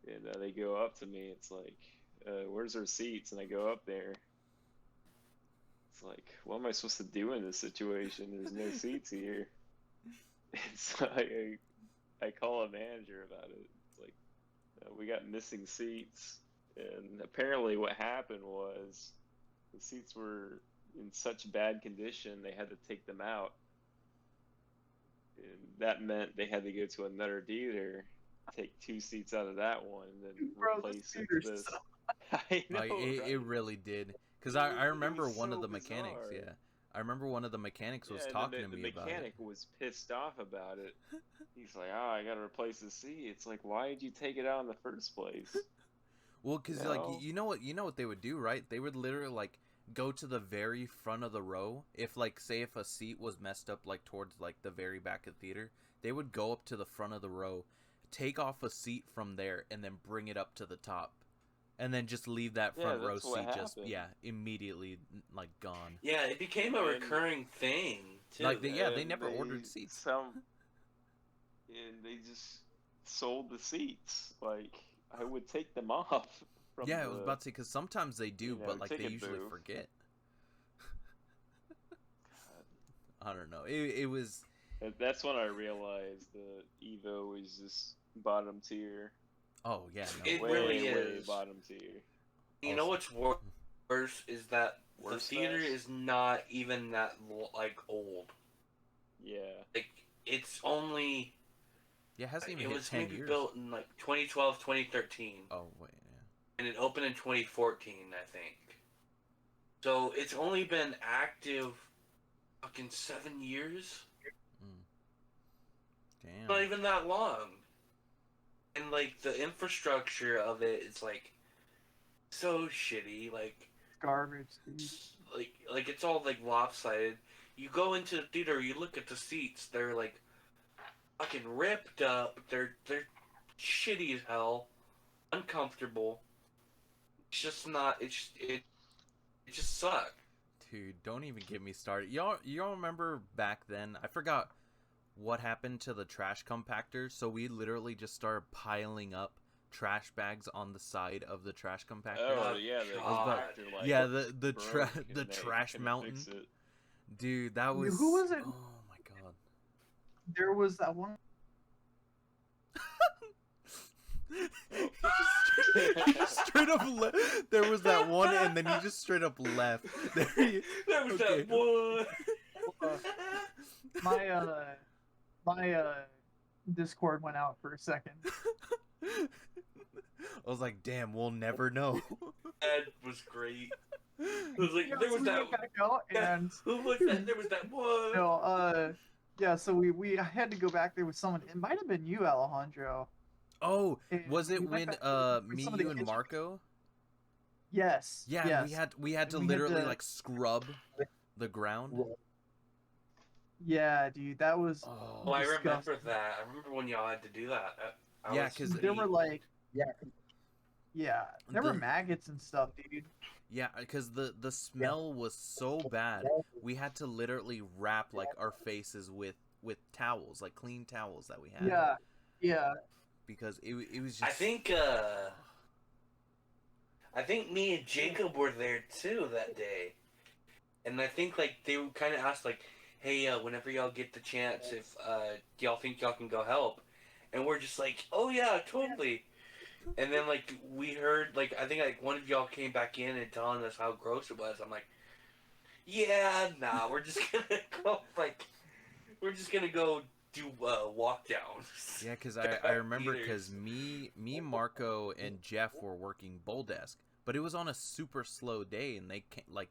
[SPEAKER 4] And they go up to me. It's like, where's our seats? And I go up there. It's like, what am I supposed to do in this situation? There's no seats here. It's like I call a manager about it. It's like, we got missing seats. And apparently what happened was the seats were in such bad condition they had to take them out. And that meant they had to go to another theater, take 2 seats out of that one, and then
[SPEAKER 2] Bro, this
[SPEAKER 4] replace it
[SPEAKER 2] theater
[SPEAKER 4] with this.
[SPEAKER 2] sucks.
[SPEAKER 4] I know,
[SPEAKER 1] Like, it
[SPEAKER 4] right?
[SPEAKER 1] really did. Because
[SPEAKER 4] It
[SPEAKER 1] I
[SPEAKER 4] was
[SPEAKER 1] remember one
[SPEAKER 4] so
[SPEAKER 1] of the mechanics,
[SPEAKER 4] bizarre.
[SPEAKER 1] yeah. I remember one of the mechanics was
[SPEAKER 4] Yeah, and
[SPEAKER 1] talking
[SPEAKER 4] the
[SPEAKER 1] to me about it.
[SPEAKER 4] mechanic was pissed off about it. He's like, "Oh, I gotta replace the seat." It's like, why did you take it out in the first place?
[SPEAKER 1] Well, because,
[SPEAKER 4] You
[SPEAKER 1] like,
[SPEAKER 4] know?
[SPEAKER 1] you know what they would do, right? They would literally, like, go to the very front of the row. If, like, say if a seat was messed up, like, towards, like, the very back of the theater, they would go up to the front of the row, take off a seat from there, and then bring it up to the top. And then just leave that front row
[SPEAKER 4] that's what
[SPEAKER 1] seat just,
[SPEAKER 4] happened.
[SPEAKER 1] yeah, immediately, like, gone.
[SPEAKER 3] Yeah, it became a
[SPEAKER 4] And-
[SPEAKER 3] recurring thing, too.
[SPEAKER 1] Like, yeah, they
[SPEAKER 4] And
[SPEAKER 1] never ordered seats.
[SPEAKER 4] And they just sold the seats. Like, I would take them off from
[SPEAKER 1] Yeah,
[SPEAKER 4] the,
[SPEAKER 1] I was about to say, because sometimes they do,
[SPEAKER 4] you know,
[SPEAKER 1] but, like, they
[SPEAKER 4] ticket
[SPEAKER 1] usually
[SPEAKER 4] booth.
[SPEAKER 1] forget. I don't know. It was...
[SPEAKER 4] That's when I realized the Evo is just bottom tier.
[SPEAKER 1] Oh, yeah, no.
[SPEAKER 3] It
[SPEAKER 4] way,
[SPEAKER 3] really
[SPEAKER 4] way
[SPEAKER 3] is.
[SPEAKER 4] bottom tier.
[SPEAKER 3] You know
[SPEAKER 1] Also-
[SPEAKER 3] what's worse is that the
[SPEAKER 4] Wurstfest?
[SPEAKER 3] theater is not even that, like, old.
[SPEAKER 4] Yeah.
[SPEAKER 3] Like, it's only...
[SPEAKER 1] Yeah, it hasn't even
[SPEAKER 3] It
[SPEAKER 1] hit
[SPEAKER 3] was
[SPEAKER 1] 10
[SPEAKER 3] maybe
[SPEAKER 1] years.
[SPEAKER 3] built in, like, 2012, 2013.
[SPEAKER 1] Oh, wait, yeah.
[SPEAKER 3] And it opened in 2014, I think. So it's only been active fucking 7 years?
[SPEAKER 1] Damn.
[SPEAKER 3] Not even that long. And, like, the infrastructure of it is, like, so shitty. Like,
[SPEAKER 2] Garbage, dude.
[SPEAKER 3] like it's all, like, lopsided. You go into the theater, you look at the seats, they're, like, fucking ripped up. They're shitty as hell. Uncomfortable. It's just not, it just sucked.
[SPEAKER 1] Dude, don't even get me started. Y'all remember back then? I forgot what happened to the trash compactors. So we literally just started piling up trash bags on the side of the trash compactors.
[SPEAKER 4] Oh yeah, the
[SPEAKER 3] God.
[SPEAKER 4] compactor, like,
[SPEAKER 1] yeah, the
[SPEAKER 4] broke and
[SPEAKER 1] the
[SPEAKER 4] they
[SPEAKER 1] trash
[SPEAKER 4] couldn't
[SPEAKER 1] mountain.
[SPEAKER 4] fix it.
[SPEAKER 1] Dude, that was
[SPEAKER 2] Who was it?
[SPEAKER 1] Oh my god.
[SPEAKER 2] There was that one.
[SPEAKER 1] He just straight up left. There was that one, and then he just straight up left. There
[SPEAKER 3] There was
[SPEAKER 1] okay.
[SPEAKER 3] that one.
[SPEAKER 2] My Discord went out for a second.
[SPEAKER 1] I was like, damn, we'll never know.
[SPEAKER 3] That was great. It was like,
[SPEAKER 2] Yeah,
[SPEAKER 3] there
[SPEAKER 2] so
[SPEAKER 3] was
[SPEAKER 2] we
[SPEAKER 3] that.
[SPEAKER 2] went back out and
[SPEAKER 3] There was that one.
[SPEAKER 2] no, yeah, so we had to go back there with someone. It might have been you, Alejandro.
[SPEAKER 1] Oh,
[SPEAKER 2] And
[SPEAKER 1] was
[SPEAKER 2] we
[SPEAKER 1] it
[SPEAKER 2] went
[SPEAKER 1] when
[SPEAKER 2] back there with
[SPEAKER 1] me,
[SPEAKER 2] some of the
[SPEAKER 1] you, and
[SPEAKER 2] kids.
[SPEAKER 1] Marco?
[SPEAKER 2] Yes.
[SPEAKER 1] Yeah,
[SPEAKER 2] yes.
[SPEAKER 1] we had to
[SPEAKER 2] We had
[SPEAKER 1] literally
[SPEAKER 2] to-
[SPEAKER 1] like scrub the ground.
[SPEAKER 2] Yeah, dude, that was
[SPEAKER 3] Oh, I remember
[SPEAKER 2] disgusting.
[SPEAKER 3] that. I remember when y'all had to do that.
[SPEAKER 1] Yeah, 'cause
[SPEAKER 2] there were like, yeah, there were
[SPEAKER 1] The
[SPEAKER 2] maggots and stuff, dude.
[SPEAKER 1] yeah, because the smell was so bad. We had to literally wrap like our faces with towels, like clean towels that we had,
[SPEAKER 2] Yeah, yeah,
[SPEAKER 1] because it was
[SPEAKER 3] I
[SPEAKER 1] just.
[SPEAKER 3] think me and Jacob were there too that day, and I think like they kind of asked like, "Hey, whenever y'all get the chance, if y'all think y'all can go help," and we're just like, "Oh yeah, totally." And then like we heard like I think like one of y'all came back in and telling us how gross it was. I'm like, "Yeah, nah, we're just gonna go like we're just gonna go do walk downs."
[SPEAKER 1] Yeah, because I remember because me, Marco, and Jeff were working bowl desk, but it was on a super slow day, and they can't, like,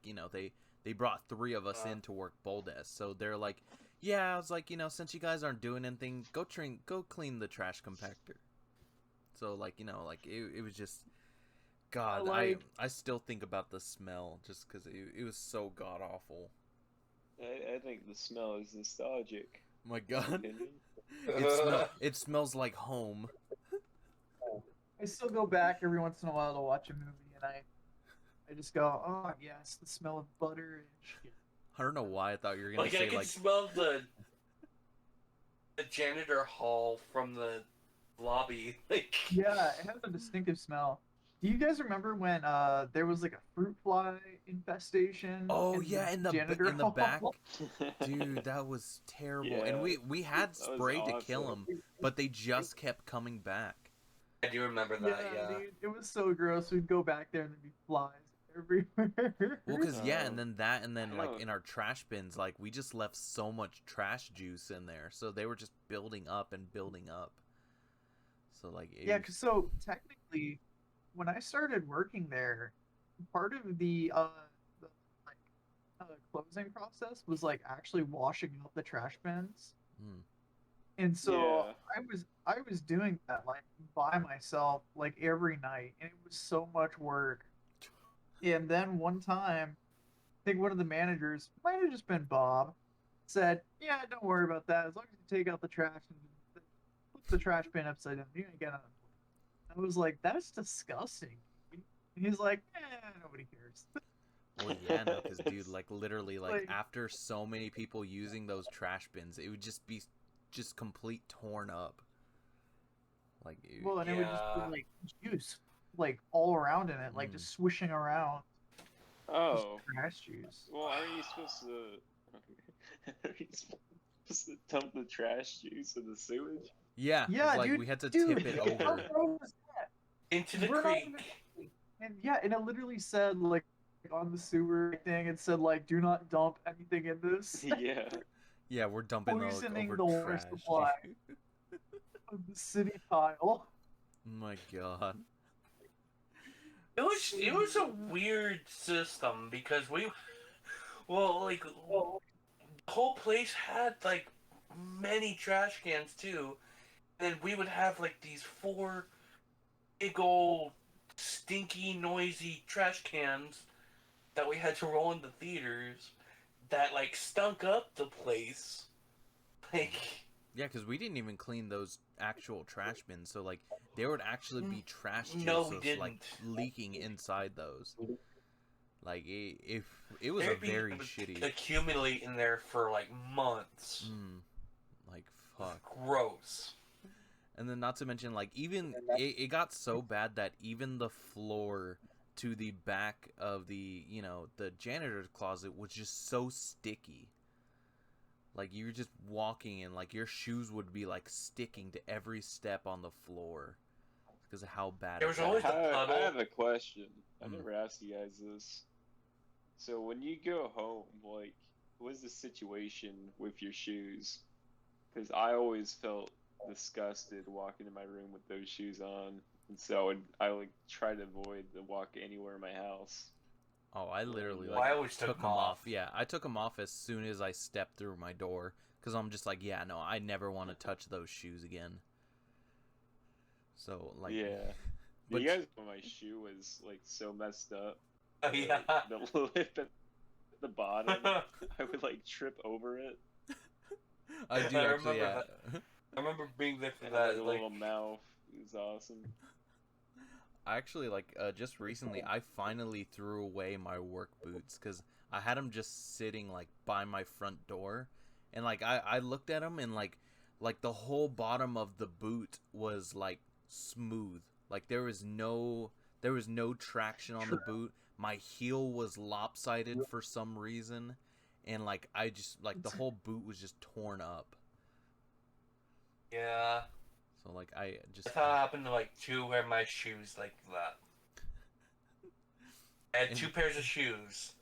[SPEAKER 1] they brought three of us in to work bowl desk, so they're like, yeah, I was like, since you guys aren't doing anything, go clean the trash compactor. So like, like it was just, God,
[SPEAKER 2] like
[SPEAKER 1] I still think about the smell just because it was so god awful.
[SPEAKER 4] I think the smell is nostalgic.
[SPEAKER 1] My
[SPEAKER 4] in my
[SPEAKER 1] God,
[SPEAKER 4] opinion.
[SPEAKER 1] it smells like home.
[SPEAKER 2] I still go back every once in a while to watch a movie, and I just go, oh yes, the smell of butter and shit.
[SPEAKER 1] I don't know why I thought you were gonna
[SPEAKER 3] Like I
[SPEAKER 1] say
[SPEAKER 3] can
[SPEAKER 1] like.
[SPEAKER 3] smell the janitor hall from the lobby. Like
[SPEAKER 2] Yeah, it has a distinctive smell. Do you guys remember when there was like a fruit fly infestation
[SPEAKER 1] Oh
[SPEAKER 2] in
[SPEAKER 1] yeah,
[SPEAKER 2] the janitor
[SPEAKER 1] in the back,
[SPEAKER 2] hall?
[SPEAKER 1] dude, that was terrible. And
[SPEAKER 4] Yeah,
[SPEAKER 1] we had
[SPEAKER 4] that was
[SPEAKER 1] spray to kill
[SPEAKER 4] awesome.
[SPEAKER 1] them, but they just kept coming back.
[SPEAKER 3] I do remember
[SPEAKER 2] Yeah,
[SPEAKER 3] that. Yeah.
[SPEAKER 2] dude, it was so gross. We'd go back there and there'd be flies everywhere.
[SPEAKER 1] Well, cause yeah, and
[SPEAKER 4] Um,
[SPEAKER 1] then that, and
[SPEAKER 4] I
[SPEAKER 1] then like
[SPEAKER 4] don't.
[SPEAKER 1] in our trash bins, like we just left so much trash juice in there, so they were just building up and building up. So like it
[SPEAKER 2] Yeah,
[SPEAKER 1] was.
[SPEAKER 2] cause so technically, when I started working there, part of the like closing process was like actually washing out the trash bins.
[SPEAKER 1] Hmm.
[SPEAKER 2] And so
[SPEAKER 4] Yeah.
[SPEAKER 2] I was doing that like by myself like every night, and it was so much work. And then one time, I think one of the managers, might have just been Bob, said, "Yeah, don't worry about that. As long as you take out the trash and put the trash bin upside down, you're gonna get unemployed." I was like, "That's disgusting." And he's like, nobody cares."
[SPEAKER 1] Well, yeah, no, cause dude, like literally, like
[SPEAKER 2] Like,
[SPEAKER 1] after so many people using those trash bins, it would just be just complete torn up. Like,
[SPEAKER 2] well, and it would just be
[SPEAKER 3] Yeah.
[SPEAKER 2] like juice, like all around in it, like
[SPEAKER 1] mm.
[SPEAKER 2] just swishing around, just
[SPEAKER 4] Oh,
[SPEAKER 2] trash juice.
[SPEAKER 4] well, aren't you supposed to? Are you supposed to dump the trash juice in the sewage?
[SPEAKER 1] Yeah,
[SPEAKER 2] Yeah,
[SPEAKER 1] like
[SPEAKER 2] dude,
[SPEAKER 1] we had to
[SPEAKER 2] dude,
[SPEAKER 1] tip it
[SPEAKER 2] how
[SPEAKER 1] over.
[SPEAKER 2] gross is that?
[SPEAKER 3] Into the
[SPEAKER 2] We're not
[SPEAKER 3] creek.
[SPEAKER 2] even, and yeah, and it literally said like on the sewer thing, it said like, "Do not dump anything in this."
[SPEAKER 4] Yeah.
[SPEAKER 1] Yeah, we're dumping the like,
[SPEAKER 2] Poisoning
[SPEAKER 1] over
[SPEAKER 2] the water
[SPEAKER 1] trash.
[SPEAKER 2] supply of the city tile.
[SPEAKER 1] My God.
[SPEAKER 3] It was a weird system because like
[SPEAKER 2] Well,
[SPEAKER 3] the whole place had like many trash cans too, and we would have like these four big old stinky noisy trash cans that we had to roll into theaters that like stunk up the place. Like
[SPEAKER 1] Yeah, because we didn't even clean those actual trash bins, so like there would actually be trash
[SPEAKER 3] no, we
[SPEAKER 1] juice like
[SPEAKER 3] didn't.
[SPEAKER 1] leaking inside those. Like if it was a
[SPEAKER 3] There'd be
[SPEAKER 1] very shitty.
[SPEAKER 3] accumulate in there for like months.
[SPEAKER 1] Like fuck.
[SPEAKER 3] Gross.
[SPEAKER 1] And then not to mention like even it got so bad that even the floor to the back of the the janitor's closet was just so sticky. Like you were just walking and like your shoes would be like sticking to every step on the floor because of how bad
[SPEAKER 3] There
[SPEAKER 1] it
[SPEAKER 3] was
[SPEAKER 1] got.
[SPEAKER 3] always the
[SPEAKER 4] I
[SPEAKER 3] puddle.
[SPEAKER 4] have a question. I
[SPEAKER 1] Hmm.
[SPEAKER 4] never asked you guys this. So when you go home, like, what's the situation with your shoes? Because I always felt disgusted walking in my room with those shoes on, and so I like try to avoid the walk anywhere in my house.
[SPEAKER 1] Oh, I literally
[SPEAKER 3] Well,
[SPEAKER 1] like
[SPEAKER 3] I always took
[SPEAKER 1] took
[SPEAKER 3] them
[SPEAKER 1] them off.
[SPEAKER 3] off.
[SPEAKER 1] Yeah, I took them off as soon as I stepped through my door because I'm just like, yeah, no, I never want to touch those shoes again. So like,
[SPEAKER 4] Yeah.
[SPEAKER 1] but
[SPEAKER 4] You guys know my shoe was like so messed up.
[SPEAKER 3] Oh, yeah.
[SPEAKER 4] The lip at the bottom, I would like trip over it.
[SPEAKER 1] I do
[SPEAKER 3] I
[SPEAKER 1] actually. Yeah.
[SPEAKER 3] remember I remember being there for
[SPEAKER 4] It had like
[SPEAKER 3] that.
[SPEAKER 4] a
[SPEAKER 3] Like,
[SPEAKER 4] little mouth. It was awesome.
[SPEAKER 1] I actually just recently I finally threw away my work boots because I had them just sitting like by my front door, and like I looked at them and like the whole bottom of the boot was like smooth, like there was no traction on the boot. My heel was lopsided for some reason, and like I just like the whole boot was just torn up.
[SPEAKER 3] yeah.
[SPEAKER 1] So like I just
[SPEAKER 3] That's how it happened to like 2 of my shoes like that. I had
[SPEAKER 1] And-
[SPEAKER 3] 2 pairs of shoes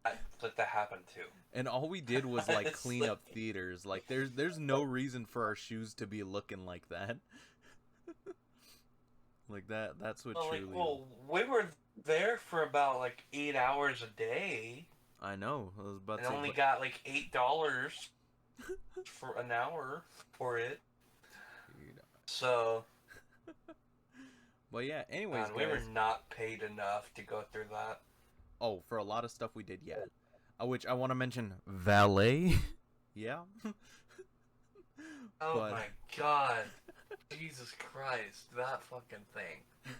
[SPEAKER 3] that happened to.
[SPEAKER 1] And all we did was like
[SPEAKER 3] It's
[SPEAKER 1] clean
[SPEAKER 3] like-
[SPEAKER 1] up theaters. Like there's no reason for our shoes to be looking like that. Like that's what truly.
[SPEAKER 3] well, we were there for about like 8 hours a day,
[SPEAKER 1] I know. I was about
[SPEAKER 3] and
[SPEAKER 1] to say,
[SPEAKER 3] only got like $8 for an hour for it. So,
[SPEAKER 1] But yeah, anyways,
[SPEAKER 3] man, we were
[SPEAKER 1] guys.
[SPEAKER 3] not paid enough to go through that.
[SPEAKER 1] Oh, for a lot of stuff we did, yeah. Which I want to mention valet. Yeah.
[SPEAKER 3] Oh
[SPEAKER 1] But-
[SPEAKER 3] my god. Jesus Christ, that fucking thing.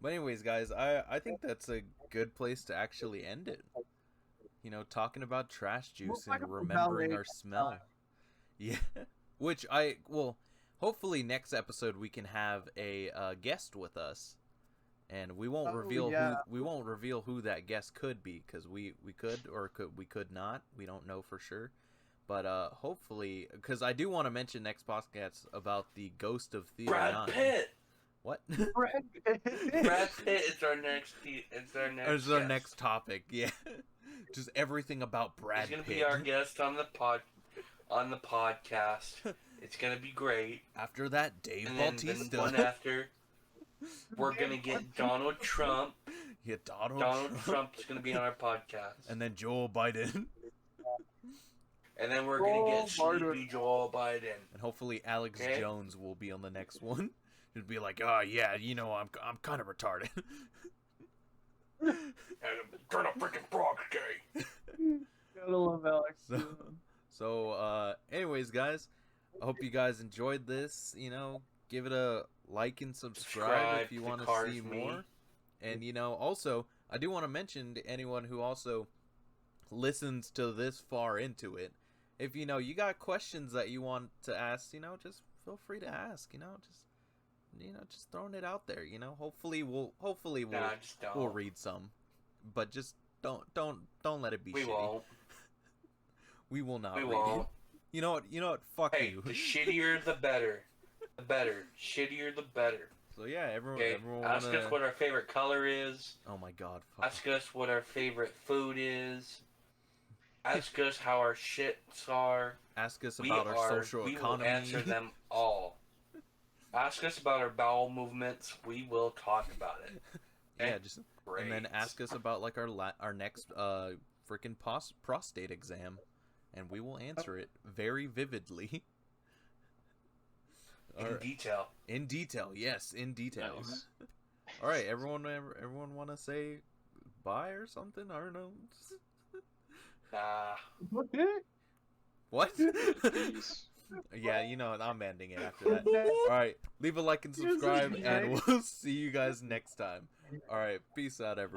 [SPEAKER 1] But anyways, guys, I think that's a good place to actually end it. You know, talking about trash juice
[SPEAKER 2] talk
[SPEAKER 1] and
[SPEAKER 2] about
[SPEAKER 1] remembering
[SPEAKER 2] valet
[SPEAKER 1] our smell. Yeah. Which hopefully next episode we can have a guest with us, and we won't
[SPEAKER 2] Oh,
[SPEAKER 1] reveal
[SPEAKER 2] yeah.
[SPEAKER 1] who that guest could be, because we could not. We don't know for sure. But hopefully, because I do want to mention next podcast about the Ghost of Theater
[SPEAKER 3] Brad
[SPEAKER 1] 9.
[SPEAKER 3] Pitt!
[SPEAKER 1] What?
[SPEAKER 2] Brad
[SPEAKER 3] Brad Pitt is our next
[SPEAKER 1] It's our
[SPEAKER 3] guest.
[SPEAKER 1] next topic. Yeah. Just everything about Brad
[SPEAKER 3] He's gonna
[SPEAKER 1] Pitt.
[SPEAKER 3] be our guest on the podcast. It's gonna be great.
[SPEAKER 1] After that, Dave
[SPEAKER 3] And then
[SPEAKER 1] Bautista.
[SPEAKER 3] one after, we're gonna get Donald Trump.
[SPEAKER 1] Yeah, Donald
[SPEAKER 3] Donald
[SPEAKER 1] Trump.
[SPEAKER 3] Trump's gonna be on our podcast.
[SPEAKER 1] And then Joe Biden.
[SPEAKER 3] And then we're gonna get
[SPEAKER 2] Joe Biden.
[SPEAKER 3] Sleepy Joe Biden.
[SPEAKER 1] And hopefully Alex
[SPEAKER 3] Okay.
[SPEAKER 1] Jones will be on the next one. It'd be like, oh yeah, you know, I'm kind of retarded.
[SPEAKER 3] And turn a freaking frog gay.
[SPEAKER 2] Gotta love Alex.
[SPEAKER 1] So, anyways, guys, I hope you guys enjoyed this. You know, give it a like and subscribe if you
[SPEAKER 3] to
[SPEAKER 1] want to
[SPEAKER 3] Cars
[SPEAKER 1] see
[SPEAKER 3] Me.
[SPEAKER 1] more. And you know, also, I do want to mention to anyone who also listens to this far into it, if you know you got questions that you want to ask, you know, just feel free to ask. You know, just throwing it out there. You know, hopefully we'll
[SPEAKER 3] Nah, just don't.
[SPEAKER 1] we'll read some, but just don't let it be
[SPEAKER 3] We
[SPEAKER 1] shitty.
[SPEAKER 3] won't.
[SPEAKER 1] We will not
[SPEAKER 3] We
[SPEAKER 1] read
[SPEAKER 3] won't.
[SPEAKER 1] it. You know what? Fuck
[SPEAKER 3] Hey,
[SPEAKER 1] you.
[SPEAKER 3] the shittier the better. The better. Shittier the better.
[SPEAKER 1] So yeah, everyone
[SPEAKER 3] Okay, ask
[SPEAKER 1] wanna...
[SPEAKER 3] us what our favorite color is.
[SPEAKER 1] Oh my god, fuck.
[SPEAKER 3] Ask us what our favorite food is. Ask us how our shits are.
[SPEAKER 1] Ask us about our social
[SPEAKER 3] we
[SPEAKER 1] economy.
[SPEAKER 3] will answer them all. Ask us about our bowel movements. We will talk about it.
[SPEAKER 1] Yeah, just
[SPEAKER 3] Great.
[SPEAKER 1] and then ask us about like our next freaking prostate exam, and we will answer it very vividly.
[SPEAKER 3] in
[SPEAKER 1] Alright.
[SPEAKER 3] detail.
[SPEAKER 1] In detail, yes, in detail.
[SPEAKER 4] Nice.
[SPEAKER 1] All right, everyone want to say bye or something? I don't know.
[SPEAKER 3] Nah.
[SPEAKER 1] What?
[SPEAKER 4] Peace.
[SPEAKER 1] Yeah, you know, I'm ending it after that. All right, leave a like and subscribe, and we'll see you guys next time. All right, peace out, everyone.